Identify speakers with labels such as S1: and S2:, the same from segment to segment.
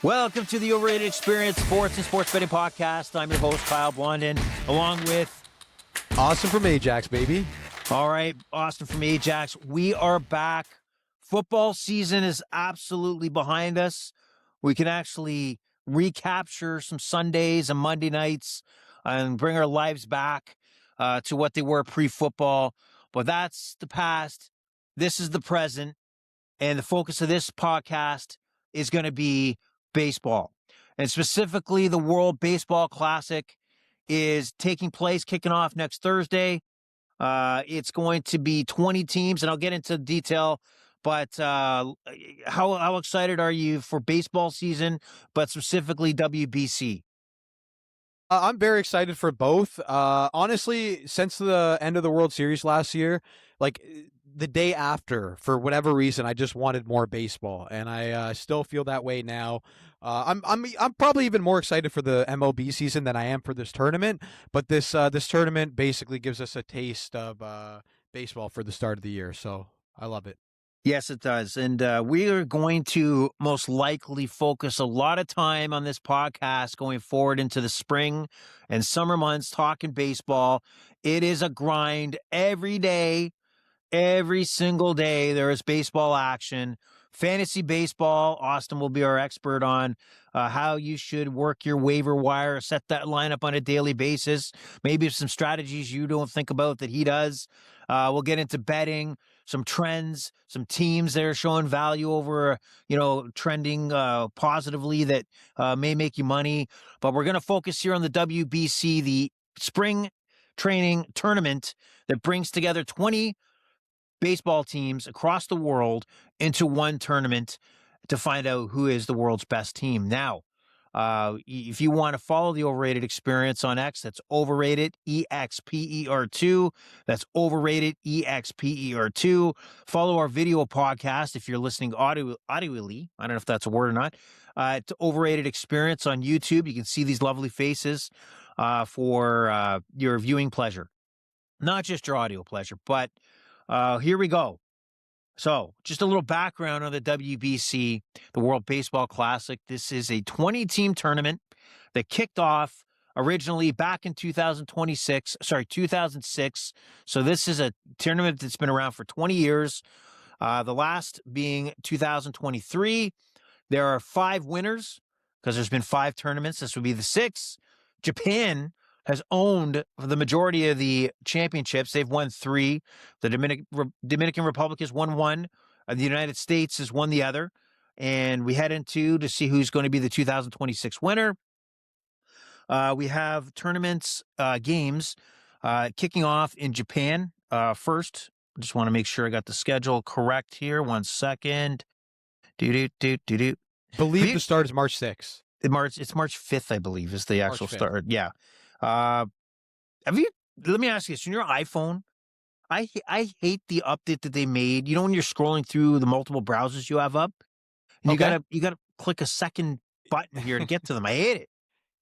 S1: Welcome to the Overrated Experience Sports and Sports Betting Podcast. I'm your host, Kyle Blondin, along with
S2: Austin from Ajax, baby.
S1: All right, Austin from Ajax. We are back. Football season is absolutely behind us. We can actually recapture some Sundays and Monday nights and bring our lives back to what they were pre-football. But that's the past. This is the present. And the focus of this podcast is going to be baseball. And specifically, the World Baseball Classic is taking place, kicking off next Thursday. It's going to be 20 teams, and I'll get into detail. But how excited are you for baseball season, but specifically WBC?
S2: I'm very excited for both. Honestly, since the end of the World Series last year, like the day after, for whatever reason, I just wanted more baseball, and I still feel that way now. I'm probably even more excited for the MLB season than I am for this tournament. But this tournament basically gives us a taste of baseball for the start of the year, so I love it.
S1: Yes, it does. And we are going to most likely focus a lot of time on this podcast going forward into the spring and summer months talking baseball. It is a grind every day. Every single day, there is baseball action. Fantasy baseball, Austin will be our expert on how you should work your waiver wire, set that lineup on a daily basis. Maybe some strategies you don't think about that he does. We'll get into betting, some trends, some teams that are showing value over, trending positively that may make you money. But we're going to focus here on the WBC, the spring training tournament that brings together 20 baseball teams across the world into one tournament to find out who is the world's best team. Now, if you want to follow the Overrated Experience on X, that's Overrated EXPER2. That's Overrated EXPER2. Follow our video podcast if you're listening audioly. I don't know if that's a word or not. To Overrated Experience on YouTube. You can see these lovely faces for your viewing pleasure, not just your audio pleasure, but here we go. So just a little background on the WBC, the World Baseball Classic. This is a 20-team tournament that kicked off originally back in 2006. So this is a tournament that's been around for 20 years. The last being 2023. There are 5 winners because there's been 5 tournaments. This would be the 6th. Japan has owned the majority of the championships. They've won 3. The Dominican Republic has won 1. The United States has won the other. And we head into to see who's going to be the 2026 winner. We have tournaments, games kicking off in Japan first. I just want to make sure I got the schedule correct here. 1 second.
S2: Believe the start is March 6th.
S1: It's March 5th, I believe, is the actual start. Yeah. Let me ask you this. On your iPhone, I hate the update that they made. When you're scrolling through the multiple browsers you have up, and you gotta click a second button here to get to them. I hate it.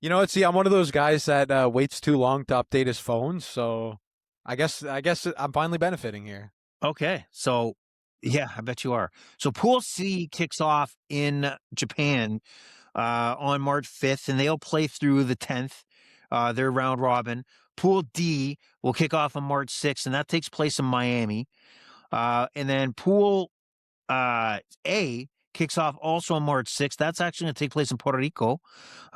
S2: You know what? See, I'm one of those guys that waits too long to update his phone. So I guess I'm finally benefiting here.
S1: Okay. So yeah, I bet you are. So Pool C kicks off in Japan on March 5th, and they'll play through the 10th. Their round robin. Pool D will kick off on March 6th, and that takes place in Miami. And then Pool A kicks off also on March 6th. That's actually going to take place in Puerto Rico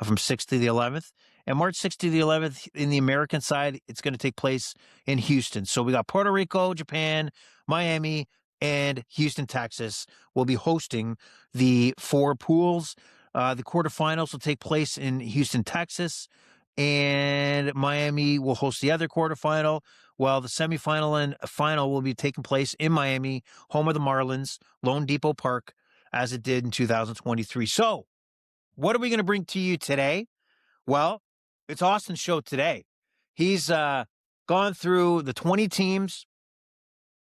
S1: from 6th to the 11th. And March 6th to the 11th, in the American side, it's going to take place in Houston. So we got Puerto Rico, Japan, Miami, and Houston, Texas will be hosting the 4 pools. The quarterfinals will take place in Houston, Texas. And Miami will host the other quarterfinal, while the semifinal and final will be taking place in Miami, home of the Marlins, Lone Depot Park, as it did in 2023. So, what are we going to bring to you today? Well, it's Austin's show today. He's gone through the 20 teams.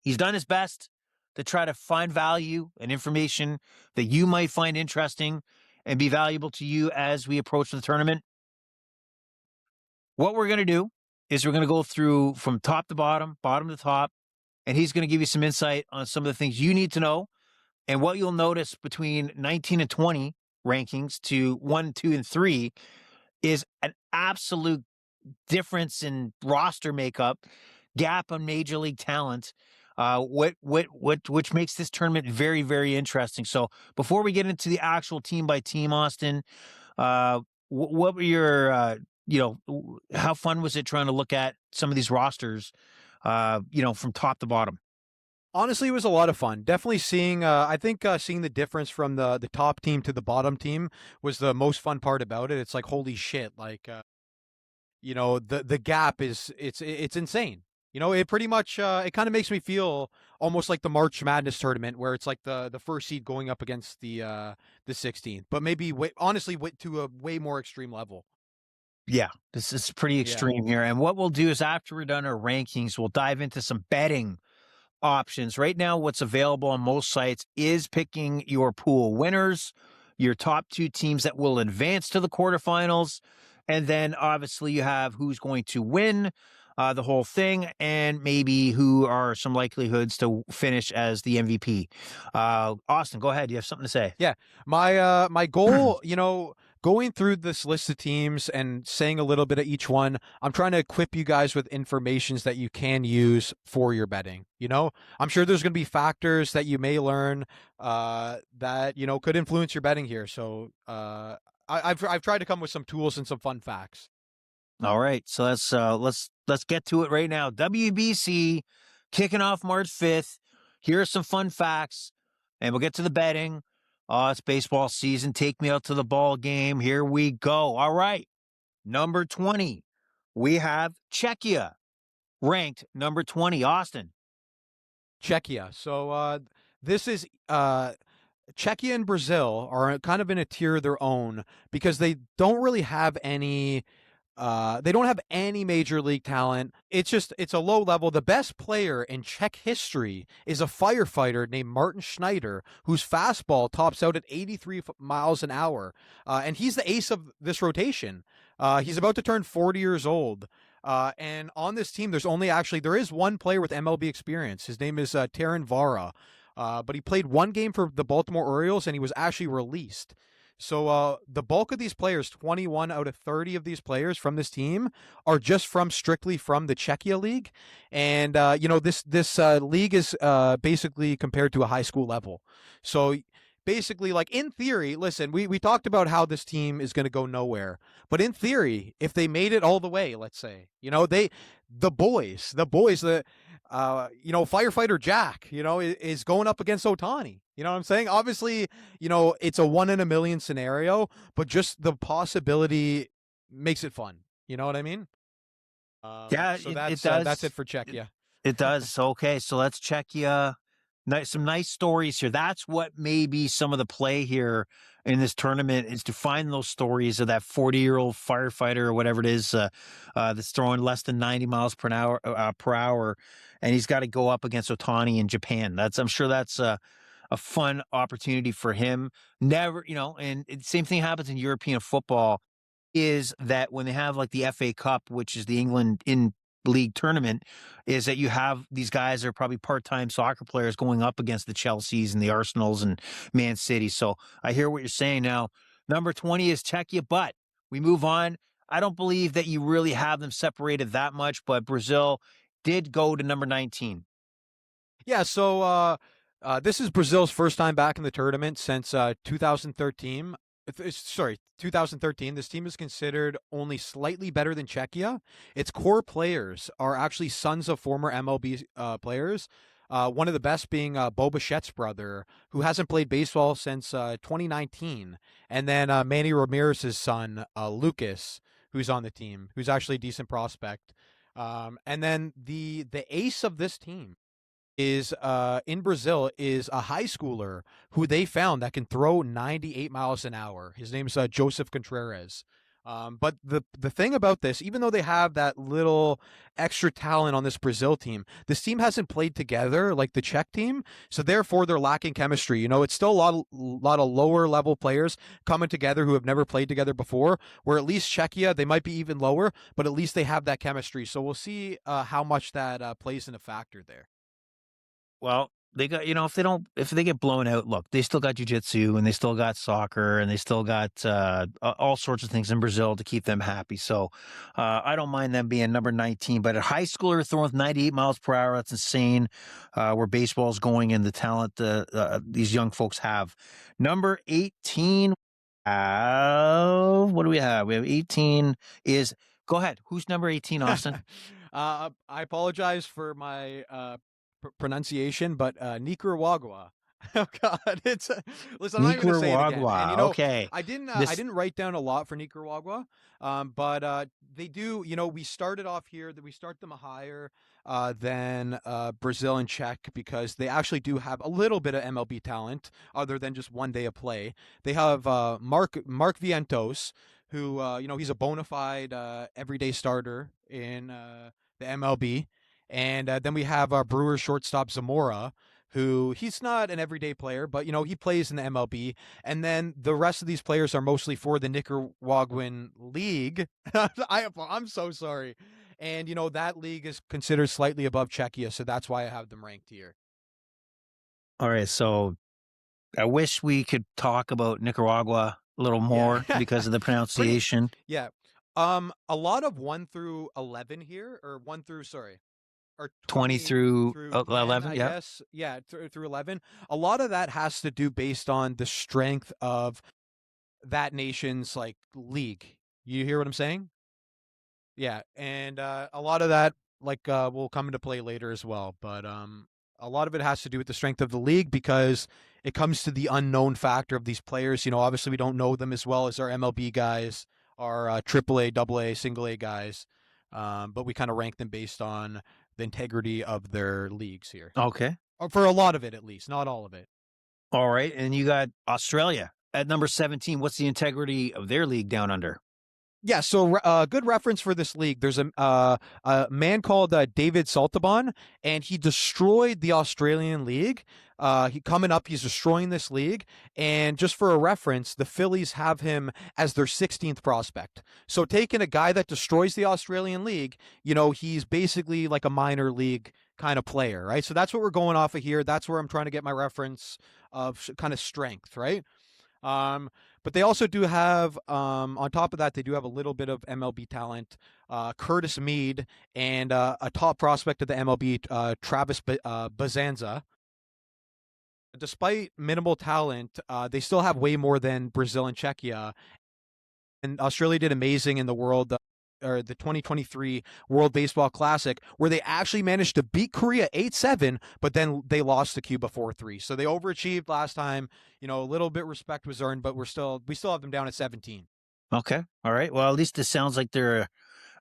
S1: He's done his best to try to find value and information that you might find interesting and be valuable to you as we approach the tournament. What we're going to do is we're going to go through from top to bottom to top, and he's going to give you some insight on some of the things you need to know and what you'll notice between 19 and 20 rankings to 1, 2, and 3 is an absolute difference in roster makeup, gap on major league talent. Which makes this tournament very, very interesting. So before we get into the actual team by team, Austin, what were your, how fun was it trying to look at some of these rosters, from top to bottom?
S2: Honestly, it was a lot of fun. Definitely seeing, I think seeing the difference from the top team to the bottom team was the most fun part about it. It's like, holy shit, like, the gap it's insane. It pretty much it kind of makes me feel almost like the March Madness tournament where it's like the first seed going up against the 16th, but maybe honestly to a way more extreme level.
S1: Yeah, this is pretty extreme here. And what we'll do is after we're done our rankings, we'll dive into some betting options. Right now, what's available on most sites is picking your pool winners, your top 2 teams that will advance to the quarterfinals, and then obviously you have who's going to win the whole thing, and maybe who are some likelihoods to finish as the MVP. Austin, go ahead. You have something to say?
S2: Yeah, my goal, going through this list of teams and saying a little bit of each one, I'm trying to equip you guys with informations that you can use for your betting. I'm sure there's going to be factors that you may learn that could influence your betting here. So I've tried to come with some tools and some fun facts.
S1: All right, so let's get to it right now. WBC kicking off March 5th. Here are some fun facts, and we'll get to the betting. It's baseball season. Take me out to the ball game. Here we go. All right, number 20, we have Czechia, ranked number 20. Austin.
S2: Czechia. So this is Czechia and Brazil are kind of in a tier of their own because they don't really have any. They don't have any major league talent. It's a low level. The best player in Czech history is a firefighter named Martin Schneider, whose fastball tops out at 83 miles an hour. And he's the ace of this rotation. He's about to turn 40 years old. And on this team, there is one player with MLB experience. His name is Taran Vara. But he played one game for the Baltimore Orioles and he was actually released. So the bulk of these players, 21 out of 30 of these players from this team, are just strictly from the Czechia League. And, this league is basically compared to a high school level. So basically, like in theory, listen, we talked about how this team is going to go nowhere. But in theory, if they made it all the way, let's say, the boys, firefighter Jack, is going up against Ohtani. You know what I'm saying? Obviously, it's a 1 in a million scenario, but just the possibility makes it fun. You know what I mean?
S1: Yeah,
S2: so
S1: it
S2: that's
S1: does.
S2: That's it for Czechia.
S1: It does. Okay, so let's check you. Some nice stories here. That's what may be some of the play here in this tournament is to find those stories of that 40-year-old firefighter or whatever it is that's throwing less than 90 miles per hour, and he's got to go up against Ohtani in Japan. I'm sure that's a fun opportunity for him. Never, and the same thing happens in European football. Is that when they have like the FA Cup, which is the England in league tournament, is that you have these guys that are probably part-time soccer players going up against the Chelseas and the Arsenals and Man City. So I hear what you're saying now. Number 20 is Czechia, but we move on. I don't believe that you really have them separated that much, but Brazil did go to number 19.
S2: Yeah, so this is Brazil's first time back in the tournament since 2013. Sorry, 2013. This team is considered only slightly better than Czechia. Its core players are actually sons of former MLB players. One of the best being Bo Bichette's brother, who hasn't played baseball since 2019. And then Manny Ramirez's son, Lucas, who's on the team, who's actually a decent prospect. And then the ace of this team is in Brazil is a high schooler who they found that can throw 98 miles an hour. His name's Joseph Contreras. But the thing about this, even though they have that little extra talent on this Brazil team, this team hasn't played together like the Czech team, so therefore they're lacking chemistry. It's still a lot of lower level players coming together who have never played together before. Where at least Czechia, they might be even lower, but at least they have that chemistry. So we'll see how much that plays in a factor there.
S1: Well, they got, if they get blown out, look, they still got jiu-jitsu and they still got soccer and they still got all sorts of things in Brazil to keep them happy. So I don't mind them being number 19, but a high schooler throwing with 98 miles per hour, that's insane. Where baseball's going and the talent these young folks have. Number 18, what do we have? We have 18 is, go ahead. Who's number 18, Austin?
S2: I apologize for my pronunciation, but Nicaragua. Oh God, it's listen. I'm not even gonna say it again. And
S1: Okay.
S2: I didn't write down a lot for Nicaragua, but they do. We started off here. That we start them higher than Brazil and Czech because they actually do have a little bit of MLB talent, other than just one day of play. They have Mark Vientos, who he's a bona fide everyday starter in the MLB. And then we have our Brewers shortstop Zamora, who he's not an everyday player, but he plays in the MLB. And then the rest of these players are mostly for the Nicaraguan league. I'm so sorry. And that league is considered slightly above Czechia, so that's why I have them ranked here.
S1: All right, so I wish we could talk about Nicaragua a little more because of the pronunciation.
S2: Yeah. A lot of 1 through 11 here, or 20
S1: through
S2: 10,
S1: 11,
S2: I guess. Yeah, through 11. A lot of that has to do based on the strength of that nation's league. You hear what I'm saying? Yeah, and a lot of that will come into play later as well, but a lot of it has to do with the strength of the league because it comes to the unknown factor of these players. Obviously we don't know them as well as our MLB guys, our AAA, AA, single A guys, but we kind of rank them based on the integrity of their leagues here.
S1: Okay.
S2: Or for a lot of it, at least, not all of it.
S1: All right, and you got Australia at number 17. What's the integrity of their league down under?
S2: Yeah, so good reference for this league. There's a man called David Saltaban, and he destroyed the Australian league. He's destroying this league. And just for a reference, the Phillies have him as their 16th prospect. So taking a guy that destroys the Australian league, he's basically like a minor league kind of player, right? So that's what we're going off of here. That's where I'm trying to get my reference of kind of strength, right? But they also do have, on top of that, they do have a little bit of MLB talent. Curtis Mead and a top prospect of the MLB, Travis Bazanza. Despite minimal talent, they still have way more than Brazil and Czechia. And Australia did amazing in the world. Or the 2023 World Baseball Classic, where they actually managed to beat Korea 8-7, but then they lost to Cuba 4-3. So they overachieved last time. A little bit respect was earned, but we still have them down at 17.
S1: Okay. All right. Well, at least it sounds like they're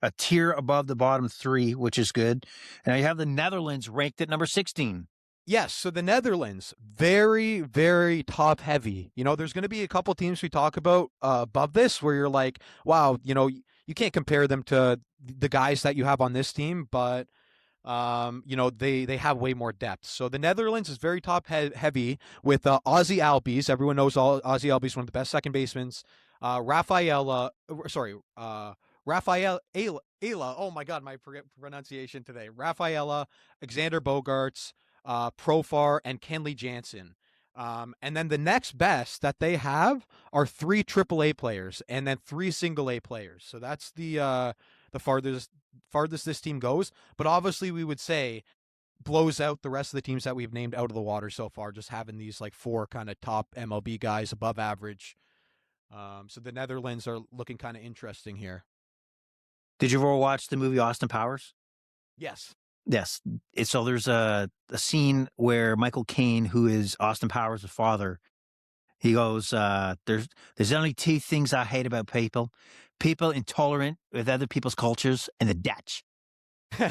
S1: a tier above the bottom three, which is good. And you have the Netherlands ranked at number 16.
S2: Yes, so the Netherlands, very, very top heavy. There's going to be a couple teams we talk about above this where you're like, wow, you can't compare them to the guys that you have on this team, but they have way more depth. So the Netherlands is very top heavy with Ozzy Albies. Everyone knows Ozzy Albies, one of the best second basemen. Rafaela. Oh my God, my pronunciation today. Rafaela, Alexander Bogarts, Profar, and Kenley Jansen. And then the next best that they have are 3 AAA players and then 3 single A players. So that's the farthest this team goes. But obviously we would say blows out the rest of the teams that we've named out of the water so far, just having these 4 kind of top MLB guys above average. So the Netherlands are looking kind of interesting here.
S1: Did you ever watch the movie Austin Powers?
S2: Yes.
S1: Yes. So there's a scene where Michael Caine, who is Austin Powers' father, he goes, there's only 2 things I hate about people intolerant with other people's cultures and the Dutch.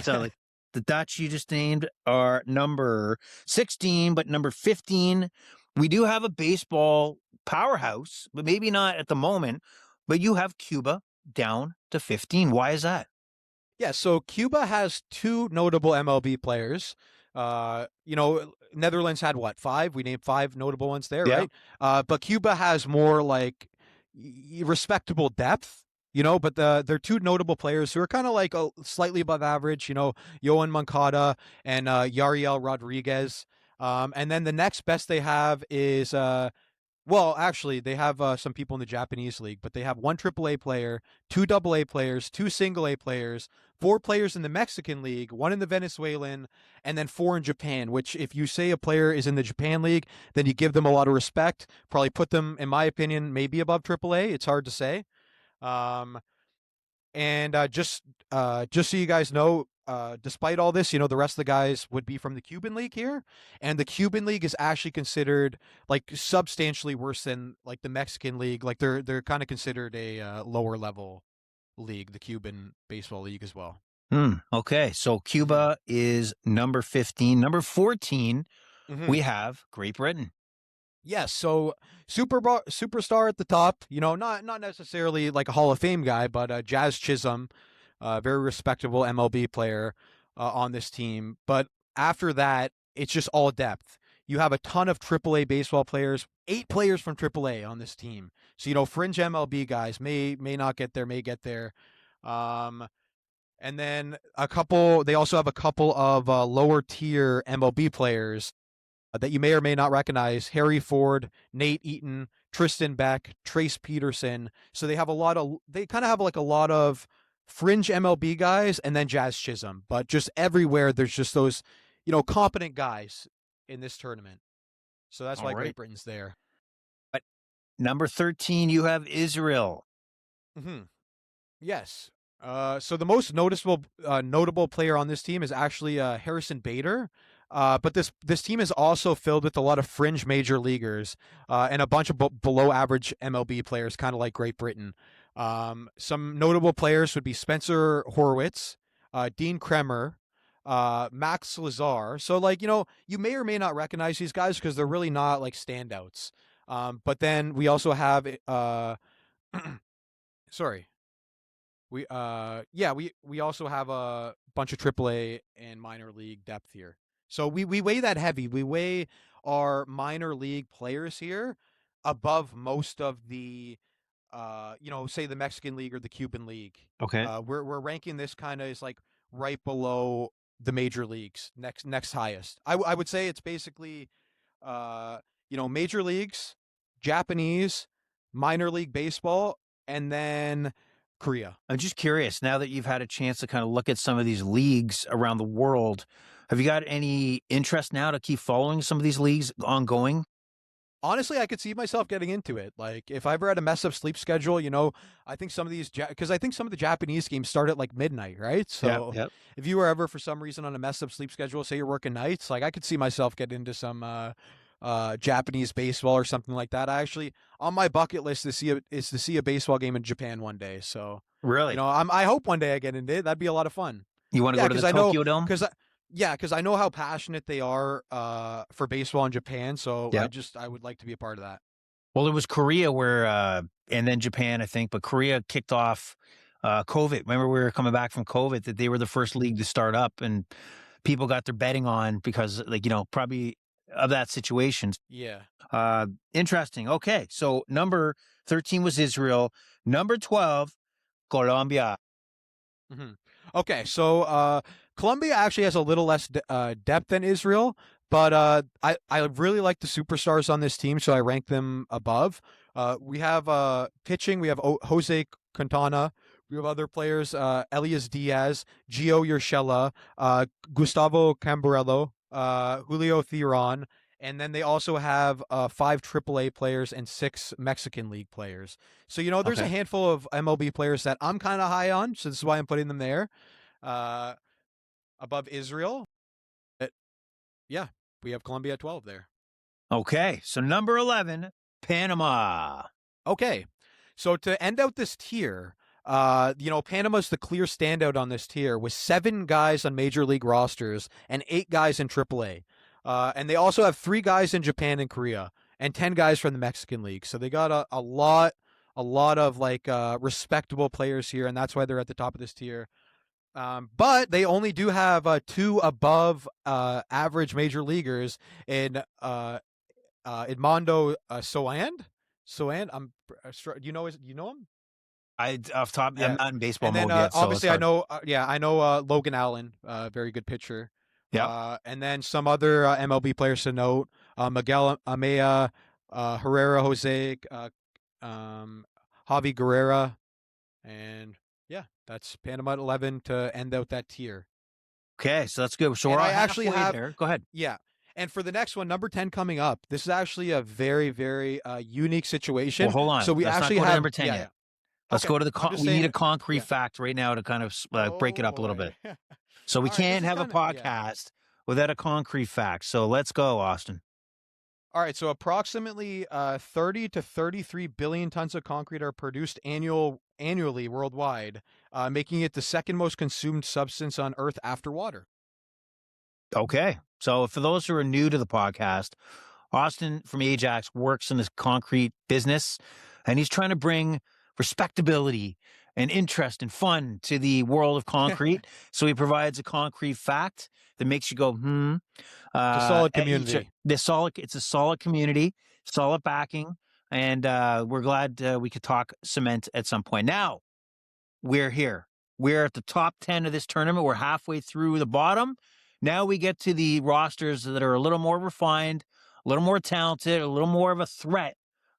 S1: So the Dutch you just named are number 16, but number 15, we do have a baseball powerhouse, but maybe not at the moment, but you have Cuba down to 15. Why is that?
S2: Yeah, so Cuba has 2 notable MLB players. Netherlands had 5? We named 5 notable ones there,
S1: Yeah.
S2: right? But Cuba has more respectable depth, but they're 2 notable players who are kind of slightly above average, Yohan Moncada and Yariel Rodriguez. And then the next best they have is well, actually, they have some people in the Japanese league, but they have one AAA player, two AA players, two single A players, four players in the Mexican league, one in the Venezuelan, and then four in Japan. Which, if you say a player is in the Japan league, then you give them a lot of respect. Probably put them, in my opinion, maybe above AAA. It's hard to say. Um, and just so you guys know, despite all this, the rest of the guys would be from the Cuban League here, and the Cuban League is actually considered like substantially worse than like the Mexican League. Like they're kind of considered a lower level league, the Cuban Baseball League as well.
S1: Okay, so
S2: Mm-hmm.
S1: Cuba is number 15. Number 14,
S2: Mm-hmm.
S1: we have Great Britain.
S2: Yes, so superstar at the top. Not necessarily like a Hall of Fame guy, but Jazz Chisholm, very respectable MLB player on this team. But after that, it's just all depth. You have a ton of AAA baseball players, 8 players from AAA on this team. So fringe MLB guys may not get there, may get there. Um, and then a couple. They also have a couple of lower tier MLB players that you may or may not recognize: Harry Ford, Nate Eaton, Tristan Beck, Trace Peterson. So they kind of have like a lot of fringe MLB guys and then Jazz Chisholm, but just everywhere there's just those, competent guys in this tournament. So that's
S1: All
S2: why
S1: right.
S2: Great Britain's there.
S1: But number 13, you have Israel.
S2: Mm-hmm. Yes. So the most notable player on this team is actually Harrison Bader. But this team is also filled with a lot of fringe major leaguers and a bunch of below average MLB players, kind of like Great Britain. Some notable players would be Spencer Horwitz, Dean Kremer, Max Lazar. So you may or may not recognize these guys because they're really not like standouts. But then we also have sorry. We also have a bunch of AAA and minor league depth here. So we weigh that heavy. We weigh our minor league players here above most of the say the Mexican league or the Cuban league.
S1: Okay.
S2: We're ranking this kind of as like right below the major leagues, next highest. I would say it's basically major leagues, Japanese, minor league baseball, and then Korea.
S1: I'm just curious, now that you've had a chance to kind of look at some of these leagues around the world, have you got any interest now to keep following some of these leagues ongoing?
S2: Honestly, I could see myself getting into it. Like, if I ever had a mess up sleep schedule, I think some of these, because I think some of the Japanese games start at like midnight, right?
S1: Yeah,
S2: So
S1: yeah.
S2: if you were ever for some reason on a messed up sleep schedule, say you're working nights, like I could see myself getting into some Japanese baseball or something like that. I actually, on my bucket list is to see a baseball game in Japan one day. So,
S1: Really?
S2: I hope one day I get into it. That'd be a lot of fun.
S1: You want to
S2: Yeah,
S1: go to the
S2: because I know,
S1: Tokyo Dome?
S2: because yeah, because I know how passionate they are for baseball in Japan. So
S1: Yeah.
S2: I would like to be a part of that.
S1: Well, it was Korea where, and then Japan, I think, but Korea kicked off COVID. Remember, we were coming back from COVID, that they were the first league to start up, and people got their betting on because, like, probably of that situation.
S2: Yeah.
S1: Interesting. Okay. So number 13 was Israel. Number 12, Colombia.
S2: hmm Okay, so Colombia actually has a little less depth than Israel, but I really like the superstars on this team, so I rank them above. We have pitching. We have Jose Quintana. We have other players: Elias Diaz, Gio Urshela, Gustavo Cambarello, Julio Theron, and then they also have 5 AAA players and 6 Mexican League players. So there's a
S1: Okay.
S2: handful of MLB players that I'm kind of high on, so this is why I'm putting them there, uh, above Israel. But yeah, we have Colombia at 12 there.
S1: Okay. So number 11, Panama.
S2: Okay, so to end out this tier, Panama's the clear standout on this tier with 7 guys on major league rosters and 8 guys in AAA. And they also have 3 guys in Japan and Korea and 10 guys from the Mexican League. So they got a lot of like respectable players here, and that's why they're at the top of this tier. But they only do have 2 above average major leaguers in Edmondo Soand. Soand, you know him?
S1: Off top, I'm
S2: Yeah.
S1: not in baseball
S2: And then
S1: mode yet, so it's
S2: obviously I
S1: hard.
S2: know Logan Allen, very good pitcher.
S1: Yep.
S2: And then some other MLB players to note: Miguel Amaya, Herrera Jose, um, Javi Guerrera, and yeah, that's Panama at 11 to end out that tier.
S1: Okay, so that's good. So
S2: And
S1: we're
S2: I
S1: halfway
S2: actually have,
S1: there. Go ahead.
S2: yeah. And for the next one, number 10 coming up, this is actually a very, very unique
S1: Well,
S2: situation.
S1: hold
S2: So
S1: on.
S2: we
S1: Let's not
S2: actually
S1: go to
S2: have,
S1: number 10
S2: yeah,
S1: yet.
S2: yeah.
S1: Let's
S2: Okay.
S1: go to
S2: I'm just
S1: we need a
S2: saying,
S1: concrete
S2: yeah.
S1: fact right now to kind of break
S2: Oh
S1: it up a little
S2: boy.
S1: bit. So we
S2: All right. This
S1: can't
S2: is
S1: have a
S2: kind of, yeah.
S1: podcast without a concrete fact. So let's go, Austin.
S2: All right. So approximately 30 to 33 billion tons of concrete are produced annually worldwide, making it the second most consumed substance on Earth after water.
S1: Okay. So for those who are new to the podcast, Austin from Ajax works in this concrete business, and he's trying to bring respectability and interest and fun to the world of concrete. So he provides a concrete fact that makes you go, hmm.
S2: It's a solid community.
S1: It's a solid community, solid backing, and we're glad we could talk cement at some point. Now we're here. We're at the top 10 of this tournament. We're halfway through the bottom. Now we get to the rosters that are a little more refined, a little more talented, a little more of a threat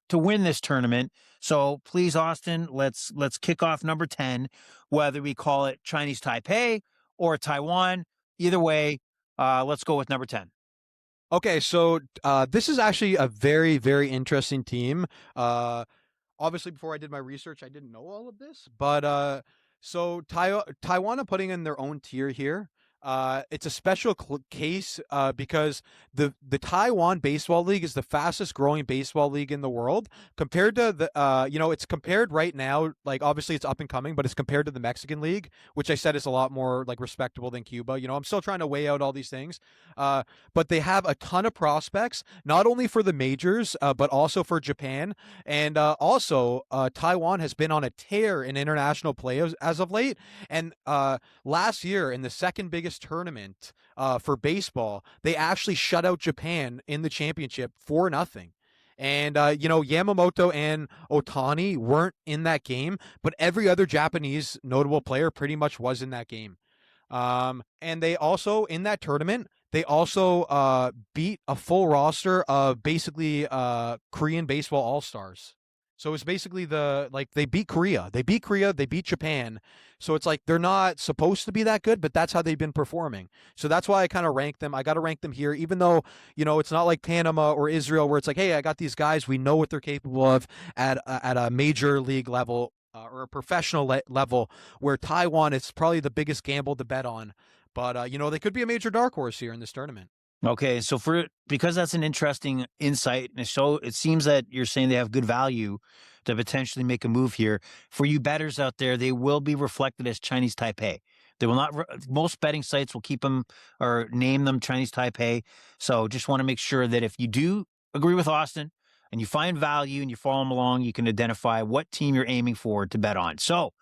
S1: to win this tournament. So please, Austin, let's kick off number 10, whether we call it Chinese Taipei or Taiwan. Either way, let's go with number 10.
S2: Okay, so this is actually a very, very interesting team. Obviously, before I did my research, I didn't know all of this, but so Taiwan are putting in their own tier here. It's a special case because the Taiwan Baseball League is the fastest growing baseball league in the world compared to the it's compared right now, like obviously it's up and coming, but it's compared to the Mexican League, which I said is a lot more like respectable than Cuba. I'm still trying to weigh out all these things, but they have a ton of prospects, not only for the majors but also for Japan, and also Taiwan has been on a tear in international play as of late, and last year in the second biggest tournament for baseball, they actually shut out Japan in the championship 4-0. And Yamamoto and Otani weren't in that game, but every other Japanese notable player pretty much was in that game. And they also, in that tournament, they also beat a full roster of basically Korean baseball all-stars. So it's basically they beat Korea. They beat Japan. So it's like they're not supposed to be that good, but that's how they've been performing. So that's why I kind of rank them. I got to rank them here, even though, it's not like Panama or Israel where it's like, hey, I got these guys. We know what they're capable of at a major league level or a professional level, where Taiwan is probably the biggest gamble to bet on. But, they could be a major dark horse here in this tournament.
S1: Okay, so because that's an interesting insight, and so it seems that you're saying they have good value to potentially make a move here. For you bettors out there, they will be reflected as Chinese Taipei. They will not. Most betting sites will keep them or name them Chinese Taipei. So just want to make sure that if you do agree with Austin and you find value and you follow them along, you can identify what team you're aiming for to bet on. So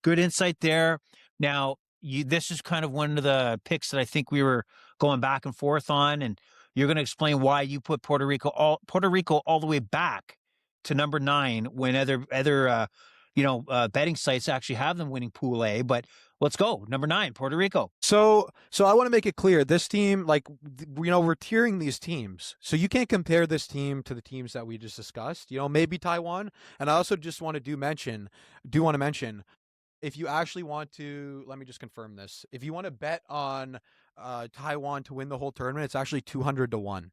S1: good insight there. Now, this is kind of one of the picks that I think we were going back and forth on, and you're going to explain why you put Puerto Rico all the way back to number 9 when other betting sites actually have them winning Pool A. But let's go number 9, Puerto Rico.
S2: So I want to make it clear, this team, we're tiering these teams, so you can't compare this team to the teams that we just discussed. Maybe Taiwan, and I also just want to mention. If you actually want to, let me just confirm this. If you want to bet on Taiwan to win the whole tournament, it's actually 200 to 1.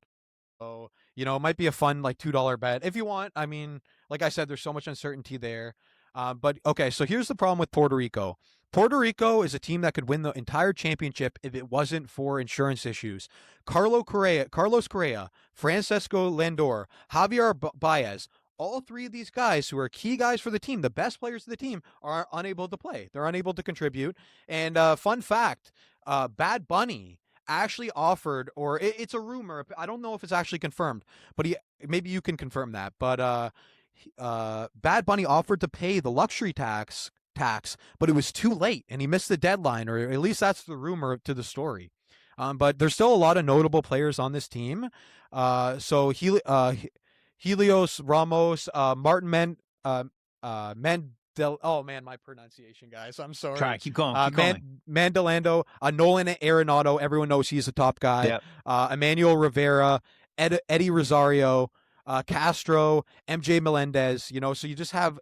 S2: So, it might be a fun $2 bet if you want. I mean, like I said, there's so much uncertainty there. But okay, so here's the problem with Puerto Rico. Puerto Rico is a team that could win the entire championship if it wasn't for insurance issues. Carlos Correa, Francesco Lindor, Javier Baez, all three of these guys, who are key guys for the team, the best players of the team, are unable to play. They're unable to contribute. And fun fact, Bad Bunny actually offered, or it's a rumor, I don't know if it's actually confirmed, but maybe you can confirm that, but Bad Bunny offered to pay the luxury tax, but it was too late, and he missed the deadline, or at least that's the rumor to the story. But there's still a lot of notable players on this team. Helios Ramos, Martin Oh man, my pronunciation, guys. I'm
S1: Try,
S2: sorry.
S1: keep going, keep going.
S2: Mandolando, Nolan Arenado. Everyone knows he's the top guy.
S1: Yep.
S2: Emmanuel Rivera, Eddie Rosario, Castro, MJ Melendez. So you just have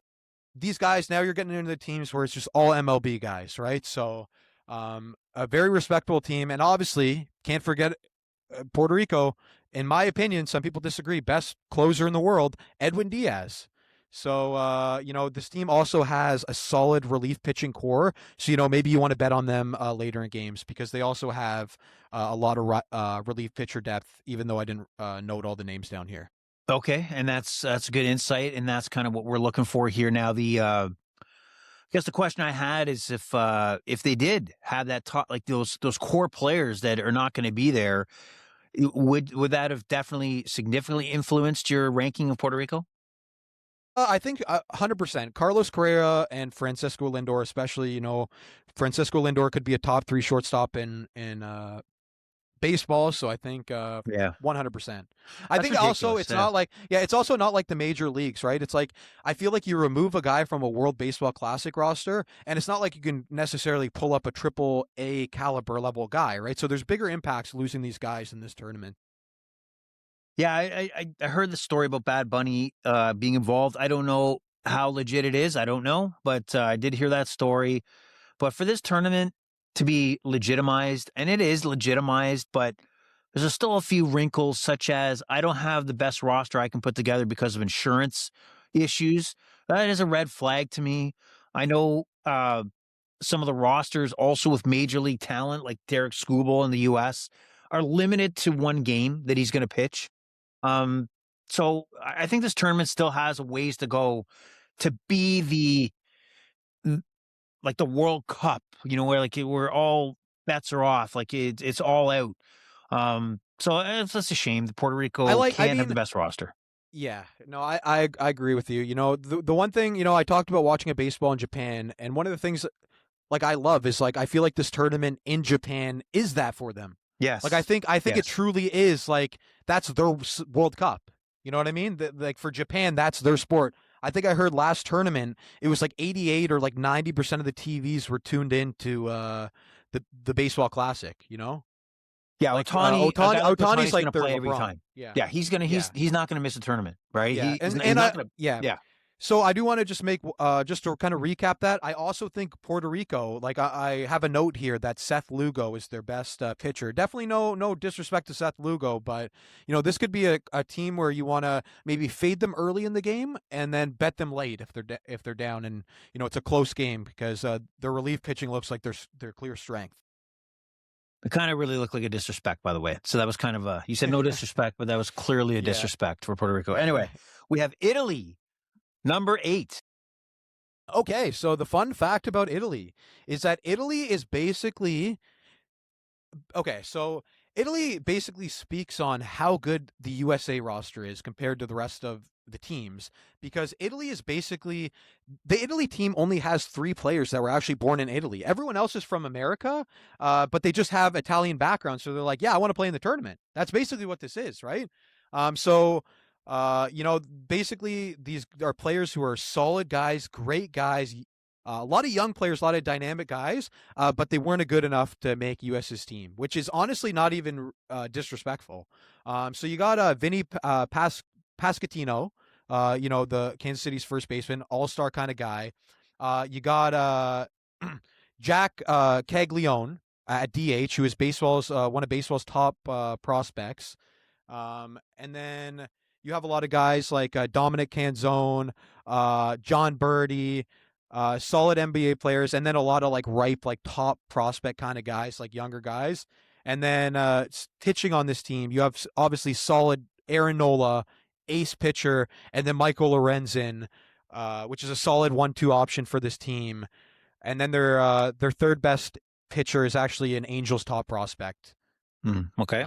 S2: these guys. Now you're getting into the teams where it's just all MLB guys, right? So a very respectable team, and obviously can't forget Puerto Rico. In my opinion, some people disagree. Best closer in the world, Edwin Diaz. So, this team also has a solid relief pitching core. So, maybe you want to bet on them later in games because they also have a lot of relief pitcher depth, even though I didn't note all the names down here.
S1: Okay, and that's a good insight, and that's kind of what we're looking for here. Now, I guess the question I had is if they did have that top, like those core players that are not going to be there, would that have definitely significantly influenced your ranking of Puerto Rico?
S2: I think 100%. Carlos Correa and Francisco Lindor, especially, Francisco Lindor could be a top 3 shortstop in baseball. So I think
S1: Yeah,
S2: 100%. I
S1: that's
S2: think also
S1: ridiculous.
S2: it's not like, it's also not like the major leagues, right? It's like, I feel like you remove a guy from a World Baseball Classic roster, and it's not like you can necessarily pull up a triple A caliber level guy, right? So there's bigger impacts losing these guys in this tournament.
S1: Yeah, I heard the story about Bad Bunny being involved. I don't know how legit it is. I don't know, but I did hear that story. But for this tournament to be legitimized, and it is legitimized, but there's still a few wrinkles, such as I don't have the best roster I can put together because of insurance issues. That is a red flag to me. I know some of the rosters, also with major league talent, like Derek Skubal in the U.S., are limited to one game that he's going to pitch. Um, so I think this tournament still has a ways to go to be like the World Cup, where where all bets are off, like it's all out. So it's just a shame that Puerto Rico
S2: I
S1: can't have the
S2: mean,
S1: best roster.
S2: yeah, no, I agree with you. The one thing, I talked about watching a baseball in Japan, and one of the things like I love is like I feel like this tournament in Japan is that for them. Like
S1: Yes,
S2: I think it
S1: yes,
S2: truly is like that's their World Cup. You know what I mean? Like for Japan, that's their sport. I think I heard last tournament it was like 88 or like 90% of the TVs were tuned into the baseball classic.
S1: yeah.
S2: Like
S1: Otani, a guy like
S2: Otani's
S1: Otani's going
S2: like
S1: to
S2: their
S1: play every
S2: LeBron.
S1: time.
S2: Yeah,
S1: Yeah,
S2: yeah,
S1: he's not going to miss a tournament, right?
S2: yeah,
S1: He's
S2: and
S1: not going to.
S2: yeah.
S1: Yeah,
S2: So I do want to just make just to kind of recap that. I also think Puerto Rico, like I have a note here that Seth Lugo is their best pitcher. Definitely no disrespect to Seth Lugo, but this could be a team where you want to maybe fade them early in the game and then bet them late if they're down, and it's a close game because their relief pitching looks like their clear strength.
S1: it kind of really looked like a disrespect, by the way. So that was kind of you said no disrespect, but that was clearly a
S2: Yeah.
S1: disrespect for Puerto Rico. Anyway, we have Italy, number 8.
S2: Okay, so the fun fact about Italy is that Italy is basically okay, so Italy basically speaks on how good the USA roster is compared to the rest of the teams because Italy is basically the Italy team only has 3 players that were actually born in Italy. Everyone else is from America, but they just have Italian background. So they're like, yeah, I want to play in the tournament. That's basically what this is, right? So, basically these are players who are solid guys, great guys, a lot of young players, a lot of dynamic guys, but they weren't good enough to make US's team, which is honestly not even disrespectful. So you got Vinny Pascatino, the Kansas City's first baseman, all-star kind of guy. You got Jack Caglione at DH, who is baseball's one of baseball's top prospects. And then you have a lot of guys like Dominic Canzone, John Birdie, solid NBA players, and then a lot of like ripe, like top prospect kind of guys, like younger guys. And then pitching on this team, you have obviously solid Aaron Nola, ace pitcher, and then Michael Lorenzen, which is a solid 1-2 option for this team. And then their third best pitcher is actually an Angels top prospect.
S1: Okay.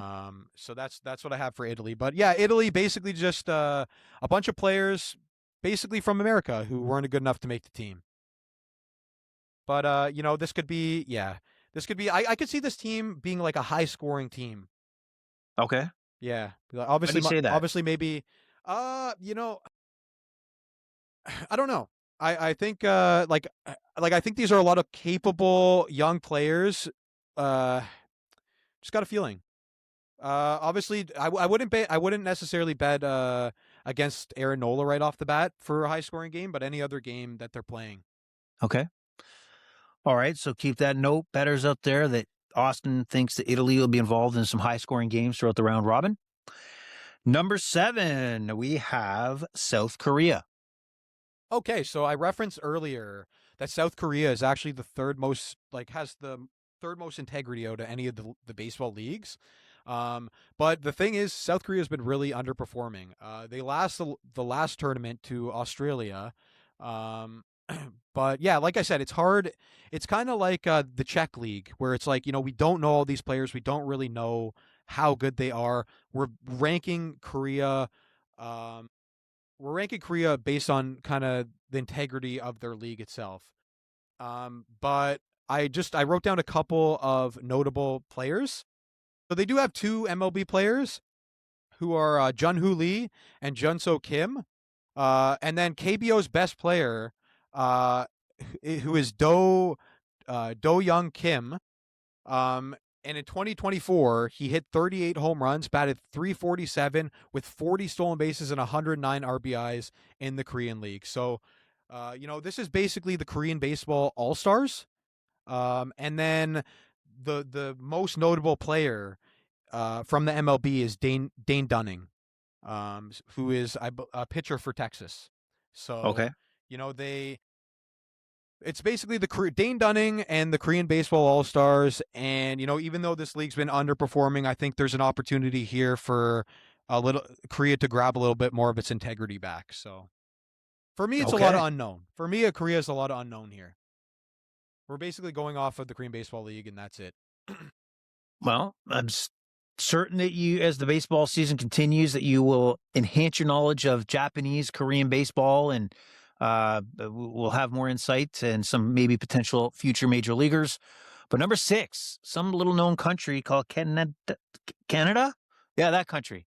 S2: So that's what I have for Italy. But yeah, Italy basically just a bunch of players basically from America who weren't good enough to make the team. But this could be I could see this team being like a high scoring team.
S1: Okay.
S2: Yeah.
S1: Why do you say that?
S2: Obviously maybe I don't know. I think I think these are a lot of capable young players. Uh, just got a feeling. Obviously, I wouldn't bet. I wouldn't necessarily bet against Aaron Nola right off the bat for a high scoring game, but any other game that they're playing.
S1: Okay. All right. So keep that note, betters out there, that Austin thinks that Italy will be involved in some high scoring games throughout the round robin. Number 7, we have South Korea.
S2: Okay, so I referenced earlier that South Korea is actually the third most, has the third most integrity out of any of the baseball leagues. But the thing is, South Korea has been really underperforming. They lost the last tournament to Australia. Um, but yeah, like I said, it's hard. It's kind of like the Czech league, where it's like, we don't know all these players. We don't really know how good they are. We're ranking Korea. Um, we're ranking Korea based on kind of the integrity of their league itself. But I wrote down a couple of notable players. So they do have two MLB players who are Jun-Hoo Lee and Jun-So Kim. And then KBO's best player, who is Do Young Kim. And in 2024, he hit 38 home runs, batted 347 with 40 stolen bases and 109 RBIs in the Korean League. So, this is basically the Korean baseball all stars. And then the most notable player from the MLB is Dane Dunning, who is a pitcher for Texas. So,
S1: Okay.
S2: they it's basically the Dane Dunning and the Korean Baseball All Stars. And even though this league's been underperforming, I think there's an opportunity here for a little Korea to grab a little bit more of its integrity back. So for me, it's a lot of
S1: Okay.
S2: unknown. For me, Korea is a lot of unknown here. We're basically going off of the Korean Baseball League, and that's it.
S1: Well, I'm certain that you, as the baseball season continues, that you will enhance your knowledge of Japanese, Korean baseball, and we'll have more insight and some maybe potential future major leaguers. But number 6, some little known country called Canada. Canada? Yeah, that country.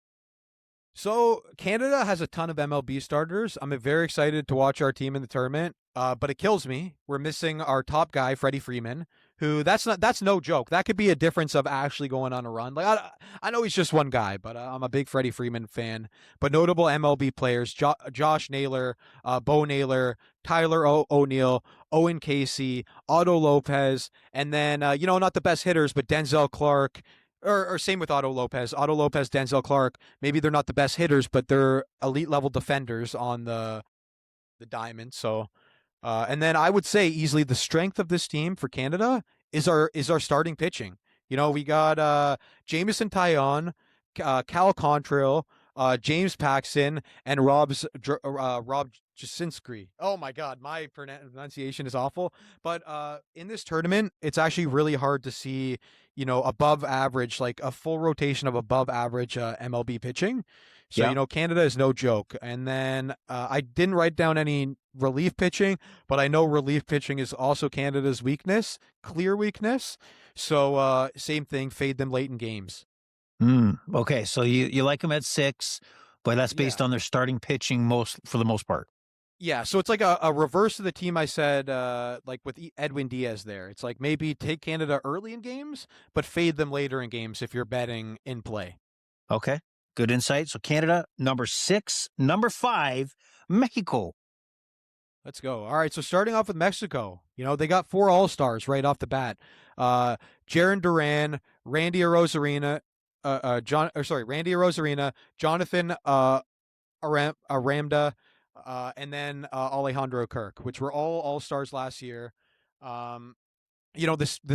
S2: So Canada has a ton of MLB starters. I'm very excited to watch our team in the tournament. But it kills me. We're missing our top guy, Freddie Freeman, who that's no joke. That could be a difference of actually going on a run. I know he's just one guy, but I'm a big Freddie Freeman fan. But notable MLB players: Josh Naylor, Bo Naylor, Tyler O'Neill, Owen Casey, Otto Lopez, and then not the best hitters, but Denzel Clark. Or same with Otto Lopez. Otto Lopez, Denzel Clark. Maybe they're not the best hitters, but they're elite level defenders on the diamond. So, and then I would say easily the strength of this team for Canada is our starting pitching. We got Jameson Taillon, Cal Contrail, James Paxton, and Rob Jasinski. Oh my God, my pronunciation is awful. But in this tournament, it's actually really hard to see, above average, like a full rotation of above average MLB pitching. So,
S1: Yeah.
S2: Canada is no joke. And then I didn't write down any relief pitching, but I know relief pitching is also Canada's weakness, clear weakness. So, same thing, fade them late in games.
S1: Okay, so you like them at 6, but that's based
S2: Yeah.
S1: on their starting pitching for the most part.
S2: Yeah, so it's like a reverse of the team I said, like with Edwin Diaz there. It's like maybe take Canada early in games, but fade them later in games if you're betting in play.
S1: Okay, good insight. So Canada, number 6. Number 5, Mexico.
S2: Let's go. All right, so starting off with Mexico, they got 4 All-Stars right off the bat. Jaron Duran, Randy Arozarena, Randy Arozarena, Jonathan Aramda, and then Alejandro Kirk, which were all All-Stars last year. The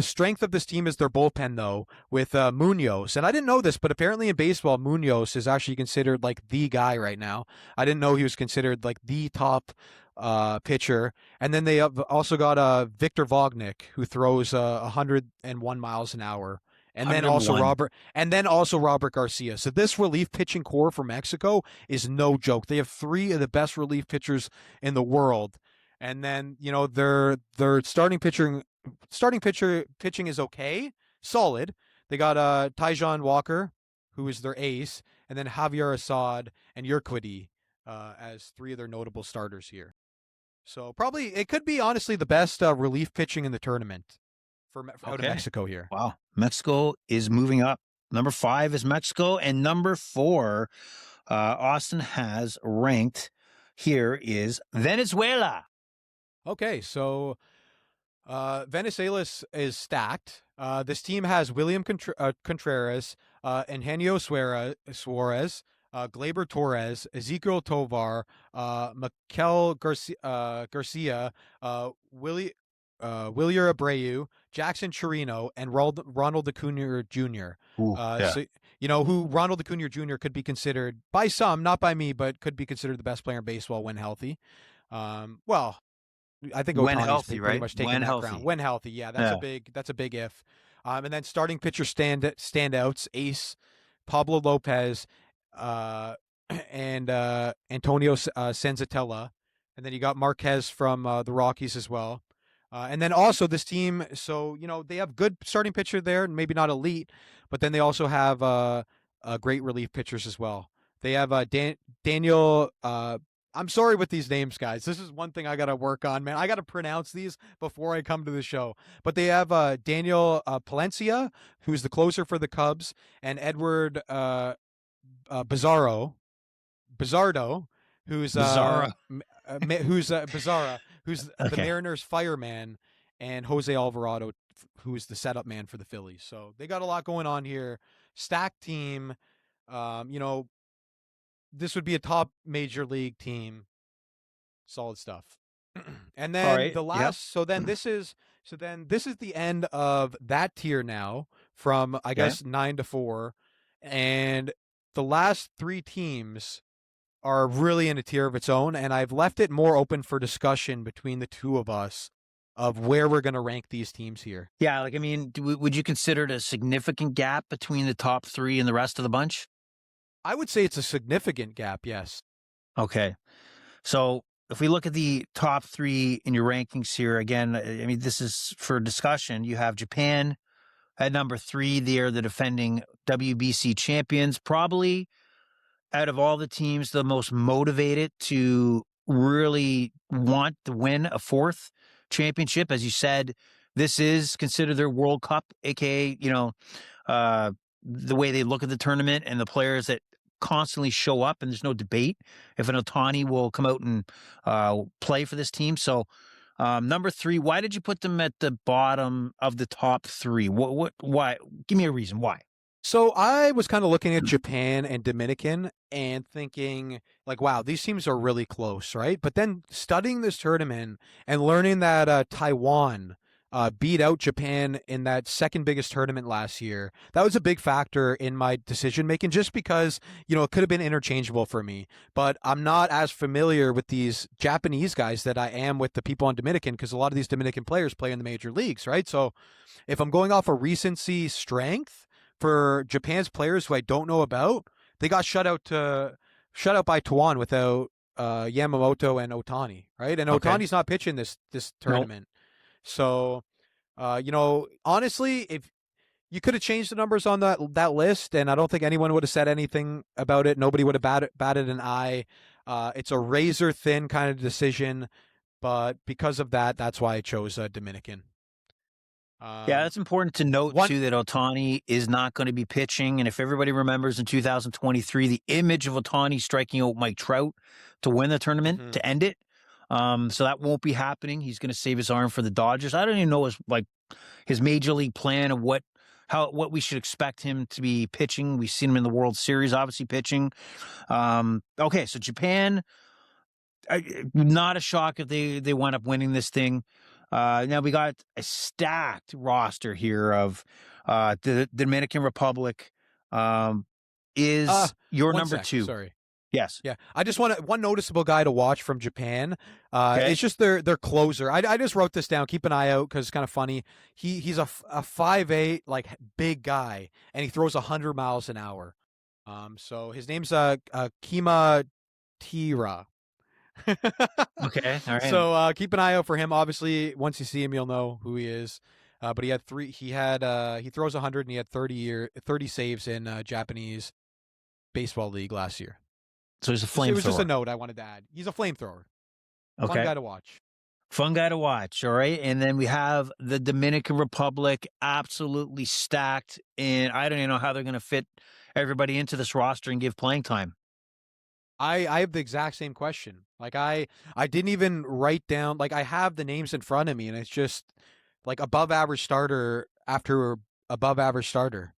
S2: strength of this team is their bullpen, though, with Munoz. And I didn't know this, but apparently in baseball, Munoz is actually considered like the guy right now. I didn't know he was considered like the top pitcher. And then they have also got Victor Vognick, who throws 101 miles an hour. And then also
S1: 101.
S2: Robert Garcia. So this relief pitching core for Mexico is no joke. They have 3 of the best relief pitchers in the world. And then, their pitching is okay, solid. They got Taijuan Walker, who is their ace, and then Javier Assad and Urquidy as 3 of their notable starters here. So probably it could be honestly the best relief pitching in the tournament out of
S1: Okay.
S2: Mexico here.
S1: Wow. Mexico is moving up. Number 5 is Mexico, and number 4, Austin has ranked here is Venezuela.
S2: Okay, so Venezuela is stacked. This team has William Contreras, Eugenio Suarez, Gleyber Torres, Ezequiel Tovar, Mikel Garcia, Willier Abreu, Jackson Chirino, and Ronald Acuna Jr.
S1: Ooh, yeah.
S2: So who Ronald Acuna Jr. could be considered by some, not by me, but could be considered the best player in baseball when healthy. Well, I think
S1: When
S2: Ohtani's
S1: healthy,
S2: pretty
S1: right?
S2: much taking
S1: When
S2: that
S1: healthy.
S2: crown. When healthy, yeah,
S1: Yeah.
S2: that's a big if. And then starting pitcher standouts: Ace, Pablo Lopez, and Antonio Senzatella, and then you got Marquez from the Rockies as well. And then also this team, so they have good starting pitcher there, maybe not elite, but then they also have great relief pitchers as well. They have Daniel. I'm sorry with these names, guys. This is one thing I got to work on, man. I got to pronounce these before I come to the show. But they have Daniel Palencia, who's the closer for the Cubs, and Edward Bizardo, who's
S1: Bizarro.
S2: Bizarra, who's the
S1: Okay.
S2: Mariners fireman, and Jose Alvarado, who's the setup man for the Phillies. So they got a lot going on here. Stacked team. This would be a top major league team. Solid stuff. And then
S1: right.
S2: the last, so then this is the end of that tier now from I guess 9 to 4, and the last 3 teams are really in a tier of its own, and I've left it more open for discussion between the two of us of where we're going to rank these teams here.
S1: Yeah, like, I mean, would you consider it a significant gap between the top 3 and the rest of the bunch?
S2: I would say it's a significant gap, yes.
S1: Okay. So if we look at the top 3 in your rankings here, again, I mean, this is for discussion. You have Japan at number 3. They're the defending WBC champions, probably out of all the teams, the most motivated to really want to win a 4th championship. As you said, this is considered their World Cup, aka, the way they look at the tournament and the players that constantly show up, and there's no debate if an Ohtani will come out and play for this team. So number 3, why did you put them at the bottom of the top 3? Why? Give me a reason why.
S2: So I was kind of looking at Japan and Dominican and thinking like, wow, these teams are really close, right? But then studying this tournament and learning that Taiwan beat out Japan in that second biggest tournament last year, that was a big factor in my decision making, just because, it could have been interchangeable for me. But I'm not as familiar with these Japanese guys that I am with the people on Dominican, because a lot of these Dominican players play in the major leagues, right? So if I'm going off a recency strength, for Japan's players who I don't know about, they got shut out by Taiwan without Yamamoto and Ohtani, right? And
S1: Okay.
S2: Ohtani's not pitching this tournament. Nope. So, honestly, if you could have changed the numbers on that list, and I don't think anyone would have said anything about it. Nobody would have batted an eye. It's a razor thin kind of decision, but because of that, that's why I chose Dominican.
S1: Yeah, it's important to note, too, that Ohtani is not going to be pitching. And if everybody remembers in 2023, the image of Ohtani striking out Mike Trout to win the tournament, to end it. So that won't be happening. He's going to save his arm for the Dodgers. I don't even know his major league plan of what we should expect him to be pitching. We've seen him in the World Series, obviously pitching. Okay, so Japan, not a shock if they wind up winning this thing. Now we got a stacked roster here of the Dominican Republic. Is your number 2?
S2: Sorry.
S1: Yes.
S2: Yeah. I just want one noticeable guy to watch from Japan. It's just their closer. I just wrote this down. Keep an eye out because it's kind of funny. He's a 5'8", like big guy, and he throws 100 miles an hour. So his name's Kima Tira.
S1: Okay. All right.
S2: So keep an eye out for him. Obviously, once you see him, you'll know who he is. But he had he throws 100 and he had 30 saves in Japanese baseball league last year.
S1: So he's a flamethrower.
S2: It was just a note I wanted to add. He's a flamethrower. Fun
S1: Okay.
S2: guy to watch.
S1: Fun guy to watch. All right. And then we have the Dominican Republic, absolutely stacked. And I don't even know how they're going to fit everybody into this roster and give playing time.
S2: I have the exact same question. Like I didn't even write down, like I have the names in front of me and it's just like above average starter after above average starter.